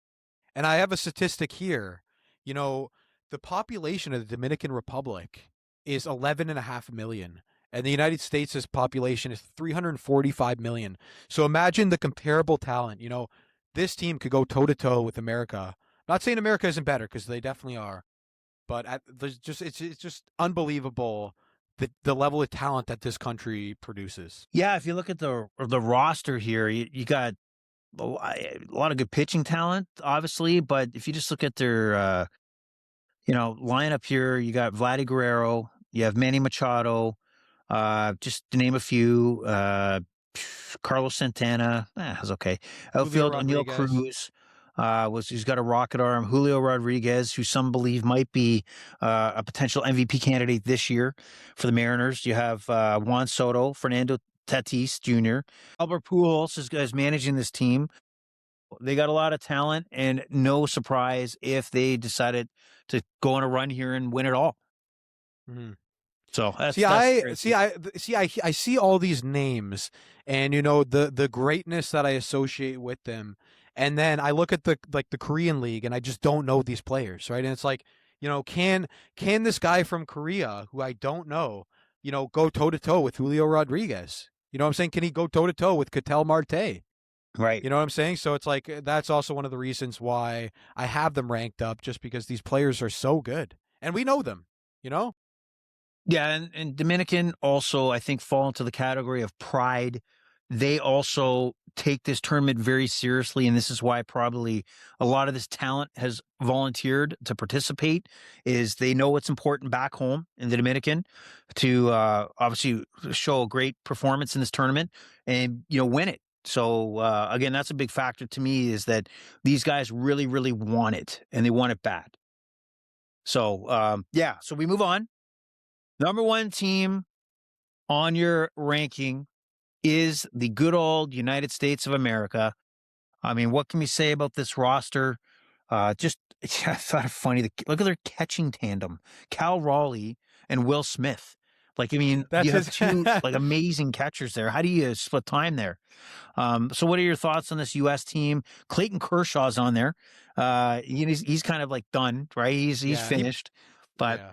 S2: And I have a statistic here. You know, the population of the Dominican Republic is 11.5 million. And the United States' population is 345 million. So imagine the comparable talent. You know, this team could go toe to toe with America. Not saying America isn't better because they definitely are, but there's just it's just unbelievable the level of talent that this country produces.
S1: Yeah. If you look at the roster here, you got a lot of good pitching talent, obviously. But if you just look at their, lineup here, you got Vladdy Guerrero, you have Manny Machado, just to name a few, Carlos Santana, was okay.
S2: Julio
S1: Outfield, O'Neill
S2: Rodriguez.
S1: Cruz, he's got a rocket arm. Julio Rodriguez, who some believe might be a potential MVP candidate this year for the Mariners. You have Juan Soto, Fernando Tatis Jr., Albert Pujols is managing this team. They got a lot of talent, and no surprise if they decided to go on a run here and win it all.
S2: Mm-hmm.
S1: So that's
S2: I see all these names, and you know the greatness that I associate with them, and then I look at the Korean League, and I just don't know these players, right? And it's like, you know, can this guy from Korea, who I don't know, you know, go toe to toe with Julio Rodriguez? You know what I'm saying? Can he go toe to toe with Ketel Marte?
S1: right.
S2: You know what I'm saying? So it's like that's also one of the reasons why I have them ranked up, just because these players are so good, and we know them. You know?
S1: Yeah, and Dominican also, I think, fall into the category of pride. They also take this tournament very seriously, and this is why probably a lot of this talent has volunteered to participate. Is they know what's important back home in the Dominican to obviously show a great performance in this tournament and win it. So again, that's a big factor to me, is that these guys really, really want it, and they want it bad. So yeah, so we move on. Number one team on your ranking is the good old United States of America. I mean, what can we say about this roster? Just I thought it funny. Look at their catching tandem: Cal Raleigh and Will Smith. Like, I mean,
S2: That's
S1: you have
S2: his.
S1: two like amazing catchers there. How do you split time there? So, what are your thoughts on this U.S. team? Clayton Kershaw's on there. He's kind of like done, right? He's
S2: Yeah,
S1: finished, but.
S2: yeah.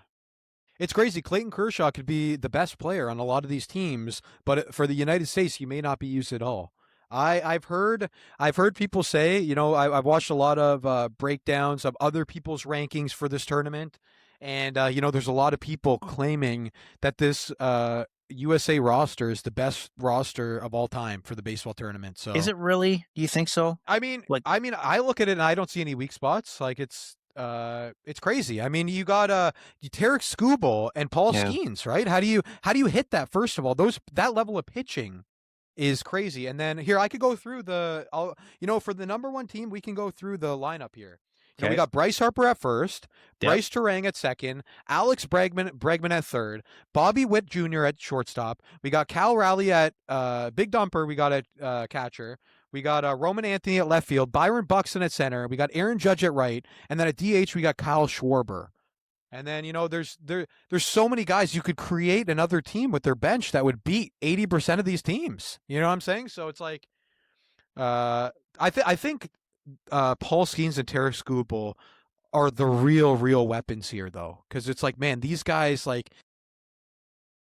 S2: It's crazy. Clayton Kershaw could be the best player on a lot of these teams, but for the United States, he may not be used at all. I've heard people say, you know, I've watched a lot of breakdowns of other people's rankings for this tournament, and you know, there's a lot of people claiming that this USA roster is the best roster of all time for the baseball tournament. So
S1: Is it really? Do you think so?
S2: I mean,
S1: Like,
S2: I look at it and I don't see any weak spots. Like it's crazy. I mean, you got Tarek Skubal and Paul
S1: yeah.
S2: Skeens, right? How do you hit that? First of all, that level of pitching is crazy. And then here I could go through for the number one team, we can go through the lineup here. You know, we got Bryce Harper at first, Bryce Terang at second, Alex Bregman at third, Bobby Witt Jr. at shortstop. We got Cal Raleigh at Big Dumper. We got at catcher. We got Roman Anthony at left field, Byron Buxton at center. We got Aaron Judge at right, and then at DH we got Kyle Schwarber. And then, you know, there's so many guys. You could create another team with their bench that would beat 80% of these teams. You know what I'm saying? So it's like, I think Paul Skeens and Tarek Skubal are the real weapons here, though, because it's like, man, these guys, like,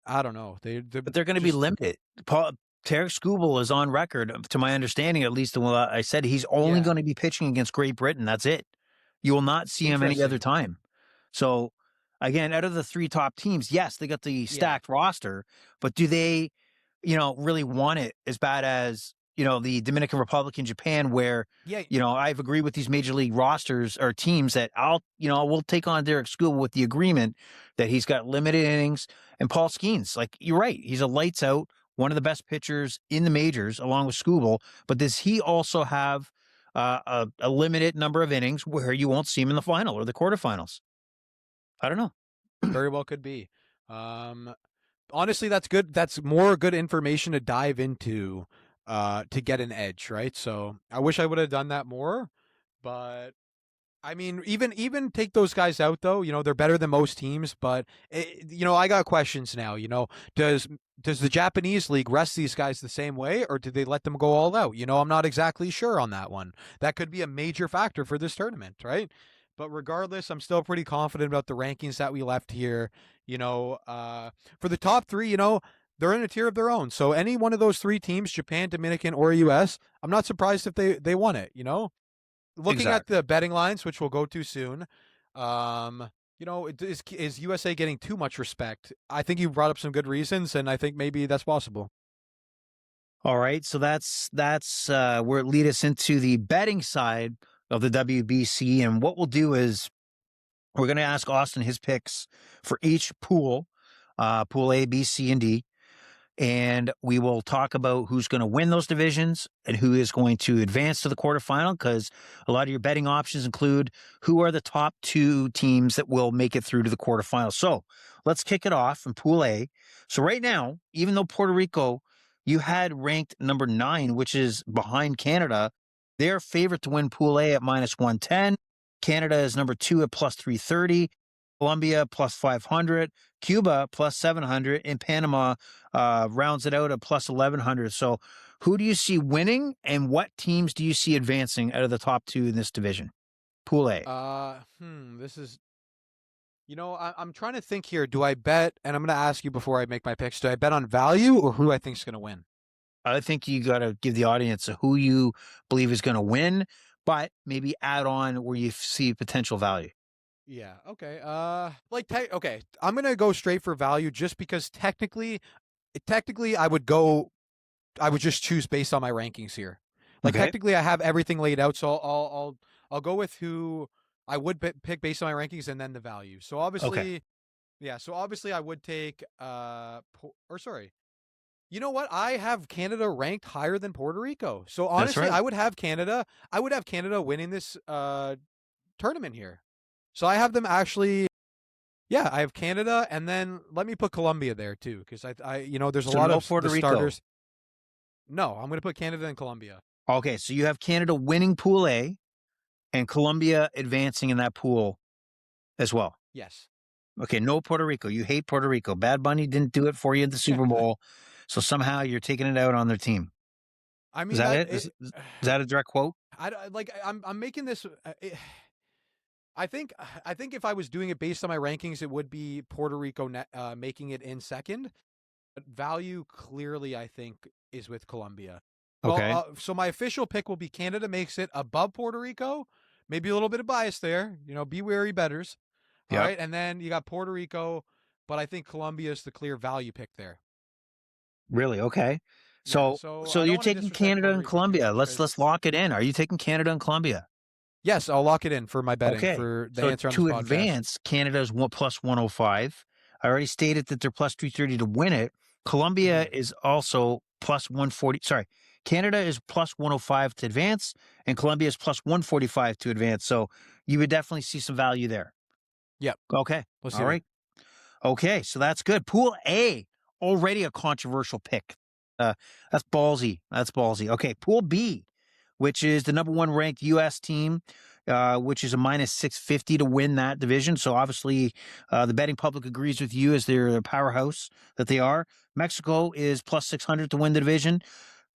S2: I don't know,
S1: but they're going to be limited. Tarek Skubal is on record, to my understanding, at least what I said, he's only going to be pitching against Great Britain. That's it. You will not see him any other time. So, again, out of the three top teams, yes, they got the stacked roster, but do they, really want it as bad as, the Dominican Republic and Japan, where, I've agreed with these major league rosters or teams that we'll take on Derek Skubal with the agreement that he's got limited innings. And Paul Skeens, like, you're right, he's a lights out, one of the best pitchers in the majors, along with Skubal. But does he also have a limited number of innings where you won't see him in the final or the quarterfinals? I don't know.
S2: Very well could be. honestly, that's good. That's more good information to dive into to get an edge, right? So I wish I would have done that more, but I mean, even take those guys out though. They're better than most teams, but I got questions now. Does the Japanese league rest these guys the same way, or do they let them go all out? I'm not exactly sure on that one. That could be a major factor for this tournament, right? But regardless, I'm still pretty confident about the rankings that we left here. For the top three, they're in a tier of their own. So any one of those three teams, Japan, Dominican, or US, I'm not surprised if they won it. Looking at
S1: Exactly.
S2: the betting lines, which we'll go to soon, is USA getting too much respect? I think you brought up some good reasons, and I think maybe that's possible.
S1: All right, so that's where it lead us into the betting side of the WBC, and what we'll do is we're going to ask Austin his picks for each pool, pool A, B, C, and D. And we will talk about who's going to win those divisions and who is going to advance to the quarterfinal, because a lot of your betting options include who are the top two teams that will make it through to the quarterfinal. So let's kick it off in Pool A. So right now, even though Puerto Rico, you had ranked number 9, which is behind Canada, they're favorite to win Pool A at -110. Canada is number 2 at +330. Colombia +500. Cuba +700, and Panama rounds it out at +1100. So, who do you see winning, and what teams do you see advancing out of the top two in this division? Pool A.
S2: This is, I'm trying to think here. Do I bet? And I'm going to ask you before I make my picks. Do I bet on value or who I think is going to win?
S1: I think you got to give the audience who you believe is going to win, but maybe add on where you see potential value.
S2: Yeah. Okay. Okay. I'm gonna go straight for value just because technically, I would just choose based on my rankings here. Like
S1: Okay.
S2: technically, I have everything laid out, so I'll go with who I would pick based on my rankings and then the value. So
S1: Okay.
S2: obviously, yeah. So obviously, I would take or sorry. You know what? I have Canada ranked higher than Puerto Rico. So
S1: That's
S2: honestly,
S1: right.
S2: I would have Canada. I would have Canada winning this tournament here. So I have them actually. Yeah, I have Canada, and then let me put Colombia there too, because there's a
S1: So,
S2: lot
S1: no
S2: of
S1: Puerto
S2: the
S1: Rico.
S2: starters. No, I'm going to put Canada and Colombia.
S1: Okay. So, you have Canada winning Pool A and Colombia advancing in that pool as well.
S2: Yes.
S1: Okay, no Puerto Rico. You hate Puerto Rico. Bad Bunny didn't do it for you at the Super Bowl, so somehow you're taking it out on their team.
S2: I
S1: Is
S2: mean
S1: that
S2: that
S1: it? Is that a direct quote?
S2: I'm making this. I think if I was doing it based on my rankings, it would be Puerto Rico making it in second. But value clearly, I think, is with Colombia. Well,
S1: Okay.
S2: so my official pick will be Canada makes it above Puerto Rico. Maybe a little bit of bias there. Be wary betters. All
S1: Yep.
S2: right, and then you got Puerto Rico, but I think Colombia is the clear value pick there.
S1: Really? Okay.
S2: Yeah,
S1: So
S2: so
S1: so
S2: I don't
S1: you're
S2: want to
S1: taking
S2: disrespect
S1: Canada
S2: Puerto
S1: and
S2: Rico too
S1: Colombia.
S2: much
S1: Let's
S2: because
S1: lock it in. Are you taking Canada and Colombia?
S2: yes, I'll lock it in for my betting
S1: Okay.
S2: for the
S1: So
S2: answer on this
S1: to
S2: podcast.
S1: advance, Canada is +105. I already stated that they're +330 to win it. Colombia
S2: Mm-hmm.
S1: is also +140. Sorry. Canada is +105 to advance, and Colombia is +145 to advance. So you would definitely see some value there.
S2: Yep,
S1: Okay.
S2: let's
S1: All
S2: do it.
S1: right. Okay. So that's good. Pool A, already a controversial pick. Uh, that's ballsy. That's ballsy. Okay. Pool B, which is the number 1 ranked U.S. team, which is a -650 to win that division. So obviously, the betting public agrees with you as they're a powerhouse that they are. Mexico is +600 to win the division.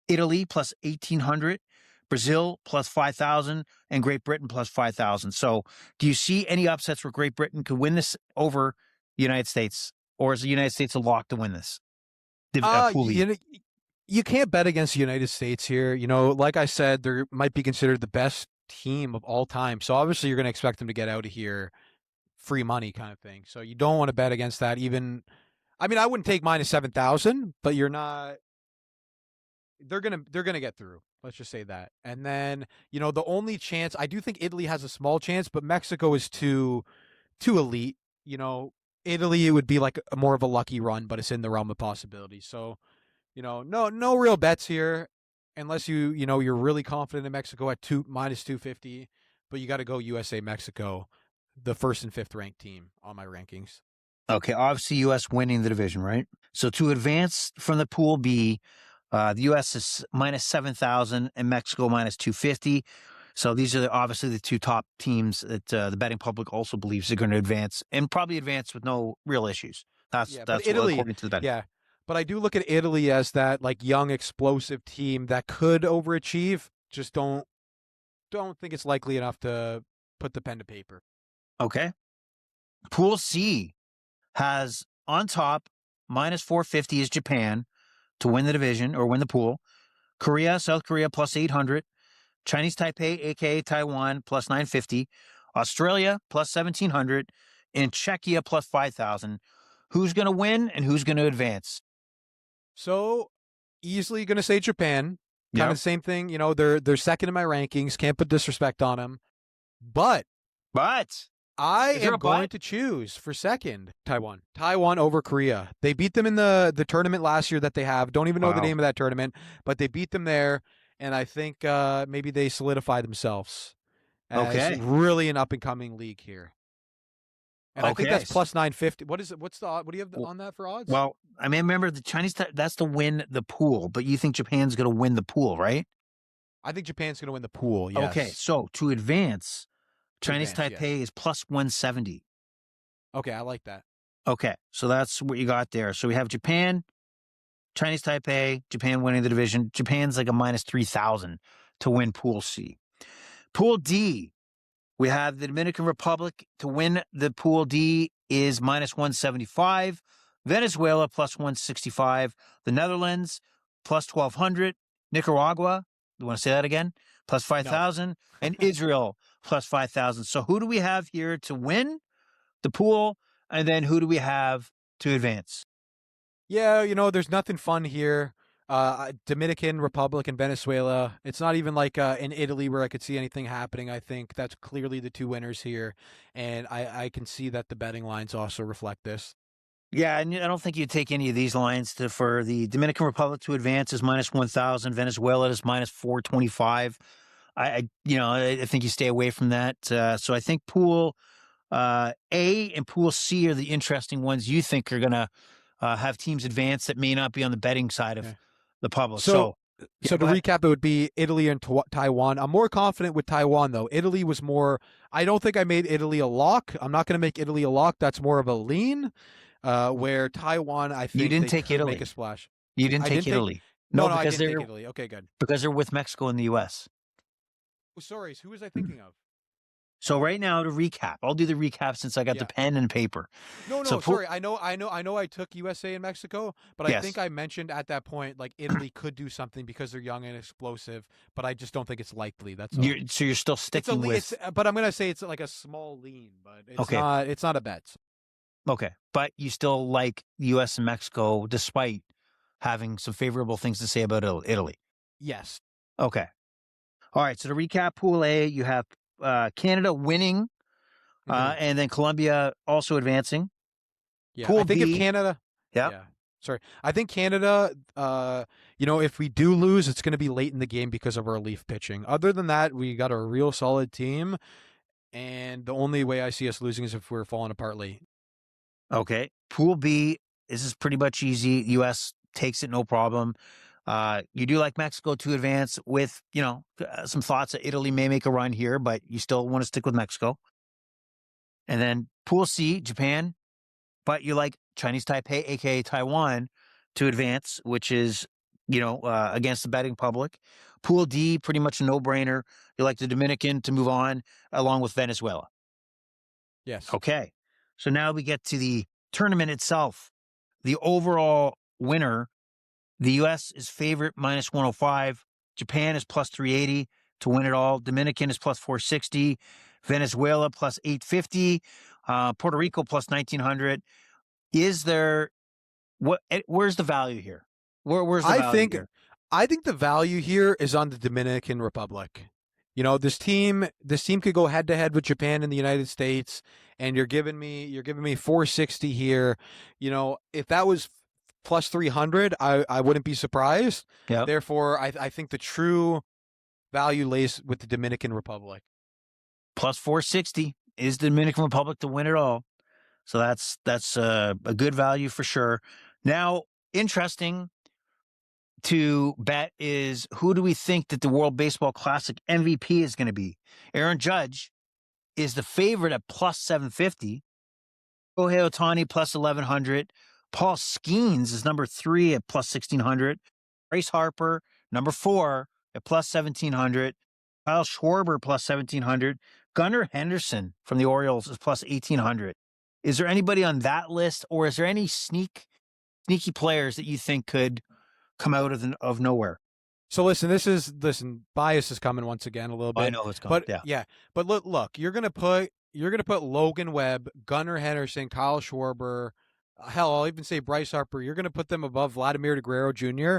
S1: Italy +1,800. Brazil +5,000, and Great Britain +5,000. So, do you see any upsets where Great Britain could win this over the United States, or is the United States a lock to win this? Pool E.
S2: You can't bet against the United States here. Like I said, they might be considered the best team of all time. So obviously, you're going to expect them to get out of here free money kind of thing. So you don't want to bet against that. Even, I mean, I wouldn't take -7,000, but you're not. They're gonna get through. Let's just say that. And then the only chance I do think Italy has a small chance, but Mexico is too elite. Italy it would be like more of a lucky run, but it's in the realm of possibility. So no real bets here, unless you're really confident in Mexico at -250, but you got to go USA Mexico, the first and fifth ranked team on my rankings.
S1: Okay, obviously U.S. winning the division, right? So to advance from the Pool B, the U.S. is minus 7,000 and Mexico minus 250. So these are obviously the two top teams that the betting public also believes are going to advance and probably advance with no real issues. That's
S2: But
S1: what,
S2: Italy,
S1: according to the betting.
S2: yeah. But I do look at Italy as that like young, explosive team that could overachieve. Just don't think it's likely enough to put the pen to paper.
S1: Okay. Pool C has on top minus 450 is Japan to win the division or win the pool. Korea, South Korea plus 800. Chinese Taipei, aka Taiwan, plus 950. Australia plus 1,700. And Czechia plus 5,000. Who's going to win and who's going to advance?
S2: So easily going to say Japan. Kind of the same thing. You know, they're second in my rankings. Can't put disrespect on them. But I am going to choose for second Taiwan. Taiwan over Korea. They beat them in the tournament last year that they have. Don't even know the name of that tournament, but they beat them there. And I think maybe they solidify themselves as really an up-and-coming league here. And I think that's plus 950. What is it? What's the odd? What do you have on that for odds?
S1: Well, I mean, remember the Chinese, that's to win the pool, but you think Japan's going to win the pool, right?
S2: I think Japan's going to win the pool, yes.
S1: Okay, so to advance, Chinese Taipei is plus 170.
S2: Okay, I like that.
S1: Okay, so that's what you got there. So we have Japan, Chinese Taipei, Japan winning the division. Japan's like a minus 3,000 to win Pool C. Pool D, we have the Dominican Republic to win the Pool D is minus 175. Venezuela plus 165. The Netherlands plus 1,200. Nicaragua, you want to say that again? Plus 5,000. No. And Israel plus 5,000. So who do we have here to win the pool? And then who do we have to advance?
S2: Yeah, you know, there's nothing fun here. Dominican Republic and Venezuela. It's not even like in Italy where I could see anything happening. I think that's clearly the two winners here. And I can see that the betting lines also reflect this.
S1: Yeah, and I don't think you take any of these lines for the Dominican Republic to advance is minus 1,000. Venezuela is minus 425. I think you stay away from that. So I think Pool A and Pool C are the interesting ones you think are going to have teams advance that may not be on the betting side of the public.
S2: So to recap, it would be Italy and Taiwan. I'm more confident with Taiwan, though. Italy was more, I don't think I made Italy a lock. I'm not going to make Italy a lock. That's more of a lean. Where Taiwan, I think
S1: you didn't take Italy.
S2: Make a splash.
S1: You didn't take Italy.
S2: No, I didn't take Italy. Okay, good.
S1: Because they're with Mexico and the U.S.
S2: Oh, sorry, who was I thinking of?
S1: So right now to recap, I'll do the recap since I got the pen and paper.
S2: No, sorry. I know. I took USA and Mexico, but I think I mentioned at that point like Italy could do something because they're young and explosive, but I just don't think it's likely. That's all.
S1: So you're still sticking with.
S2: But I'm gonna say it's like a small lean, but it's not. It's not a bet.
S1: Okay, but you still like the U.S. and Mexico despite having some favorable things to say about Italy.
S2: Yes.
S1: Okay. All right. So to recap, Pool A, you have Canada winning, and then Colombia also advancing.
S2: Yeah, Pool I think B, if Canada.
S1: Yeah.
S2: Sorry, I think Canada. If we do lose, it's going to be late in the game because of our relief pitching. Other than that, we got a real solid team, and the only way I see us losing is if we're falling apart late.
S1: Okay. Pool B, this is pretty much easy. U.S. takes it, no problem. You do like Mexico to advance with, some thoughts that Italy may make a run here, but you still want to stick with Mexico. And then Pool C, Japan, but you like Chinese Taipei, aka Taiwan, to advance, which is, against the betting public. Pool D, pretty much a no-brainer. You like the Dominican to move on, along with Venezuela.
S2: Yes.
S1: Okay. So now we get to the tournament itself. The overall winner, the U.S. is favorite minus 105. Japan is plus 380 to win it all. Dominican is plus 460. Venezuela plus 850. Puerto Rico plus 1,900. Where's the value here? Where's the value here?
S2: I think the value here is on the Dominican Republic. This team could go head to head with Japan and the United States, and you're giving me 460 here. If that was plus 300, I wouldn't be surprised.
S1: Yep.
S2: Therefore, I think the true value lays with the Dominican Republic.
S1: Plus 460 is the Dominican Republic to win it all. So that's a good value for sure. Now, interesting to bet is who do we think that the World Baseball Classic MVP is going to be? Aaron Judge is the favorite at plus 750. Shohei Ohtani plus 1100. Paul Skeens is number 3 at plus 1600. Bryce Harper, number 4 at plus 1700. Kyle Schwarber plus 1700. Gunnar Henderson from the Orioles is plus 1800. Is there anybody on that list, or is there any sneaky players that you think could come out of nowhere?
S2: So listen, bias is coming once again a little bit.
S1: I know it's coming.
S2: But yeah. But look, you're gonna put Logan Webb, Gunnar Henderson, Kyle Schwarber, hell, I'll even say Bryce Harper. You're gonna put them above Vladimir Guerrero Jr.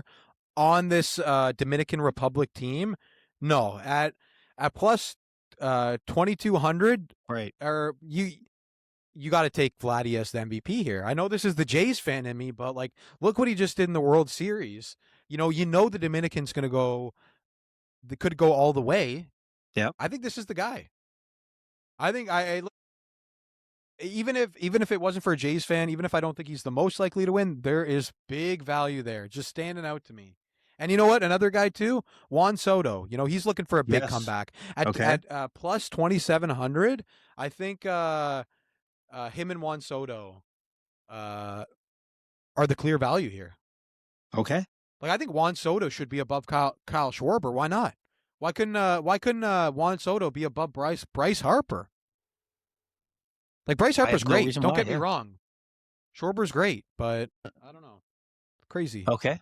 S2: on this Dominican Republic team. No, at plus 2200,
S1: right?
S2: Or you got to take Vladdy as the MVP here. I know this is the Jays fan in me, but like, look what he just did in the World Series. You know the Dominican's going to go. They could go all the way.
S1: Yeah,
S2: I think this is the guy. I think even if it wasn't for a Jays fan, even if I don't think he's the most likely to win, there is big value there, just standing out to me. And you know what? Another guy too, Juan Soto. You know, he's looking for a big comeback at plus 2,700. I think him and Juan Soto are the clear value here.
S1: Okay.
S2: Like, I think Juan Soto should be above Kyle Schwarber. Why not? Why couldn't Juan Soto be above Bryce Harper? Like, Bryce Harper's great. Don't get me wrong. Schwarber's great, but I don't know. Crazy.
S1: Okay.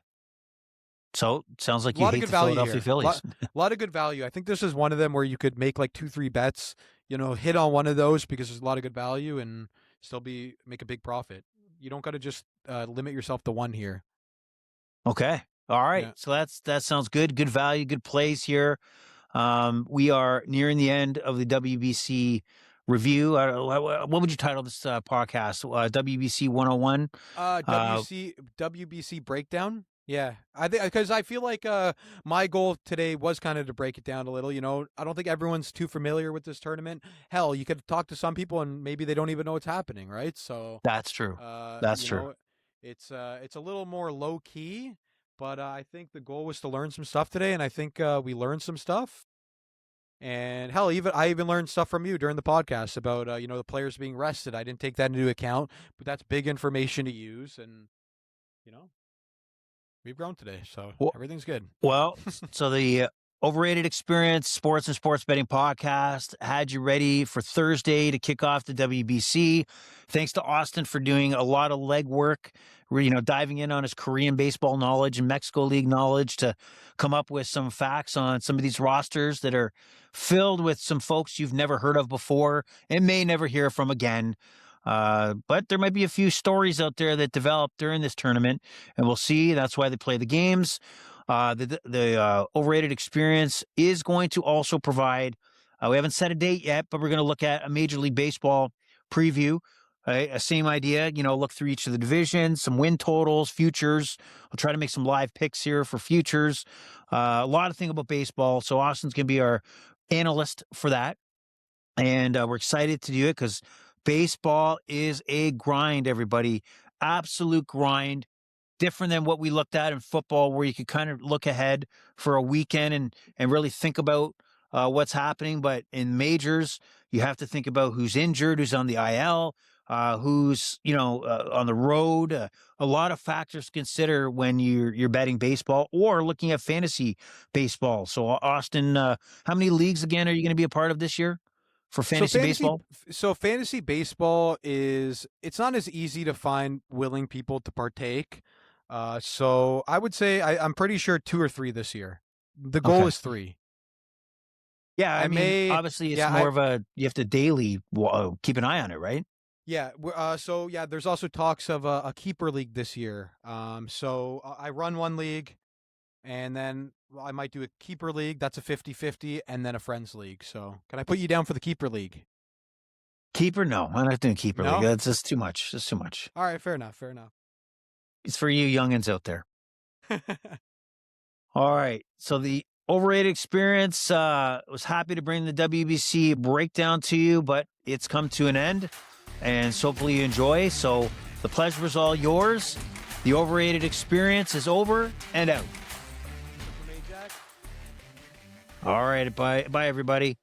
S1: So sounds like you hate the Philadelphia Phillies.
S2: A lot of good value. I think this is one of them where you could make like 2-3 bets, hit on one of those because there's a lot of good value and still make a big profit. You don't got to just limit yourself to one here.
S1: Okay. All right. Yeah. So that sounds good. Good value, good plays here. We are nearing the end of the WBC review. What would you title this podcast? WBC 101?
S2: WBC breakdown? Yeah, I think because I feel like my goal today was kind of to break it down a little. I don't think everyone's too familiar with this tournament. Hell, you could talk to some people and maybe they don't even know what's happening, right? So
S1: that's true. That's true.
S2: It's a little more low key, but I think the goal was to learn some stuff today, and I think we learned some stuff. And hell, I even learned stuff from you during the podcast about the players being rested. I didn't take that into account, but that's big information to use, and we've grown today, so everything's good.
S1: Well, so the Overrated Experience Sports and Sports Betting Podcast had you ready for Thursday to kick off the WBC. Thanks to Austin for doing a lot of legwork, diving in on his Korean baseball knowledge and Mexico League knowledge to come up with some facts on some of these rosters that are filled with some folks you've never heard of before and may never hear from again. But there might be a few stories out there that developed during this tournament, and we'll see. That's why they play the games. The Overrated Experience is going to also provide, we haven't set a date yet, but we're going to look at a Major League Baseball preview. A same idea, look through each of the divisions, some win totals, futures. I'll try to make some live picks here for futures. A lot of things about baseball. So Austin's going to be our analyst for that. And we're excited to do it because baseball is a grind, everybody. Absolute grind. Different than what we looked at in football, where you could kind of look ahead for a weekend and really think about what's happening. But in majors, you have to think about who's injured, who's on the IL, who's on the road. A lot of factors to consider when you're betting baseball or looking at fantasy baseball. So Austin, how many leagues again are you going to be a part of this year for fantasy baseball?
S2: So fantasy baseball it's not as easy to find willing people to partake. So I would say I'm pretty sure 2 or 3 this year. The goal is 3.
S1: Yeah, I mean, obviously it's more of you have to daily keep an eye on it, right?
S2: Yeah. So yeah, there's also talks of a keeper league this year. So I run one league, and then I might do a keeper league. That's a 50-50, and then a friends league. So can I put you down for the keeper league?
S1: Keeper? No, I'm not doing keeper league. That's just too much. Just too much.
S2: All right, fair enough.
S1: It's for you youngins out there. All right. So the Overrated Experience was happy to bring the WBC breakdown to you, but it's come to an end. and so hopefully you enjoy. So the pleasure is all yours. The Overrated experience is over and out. All right, bye everybody.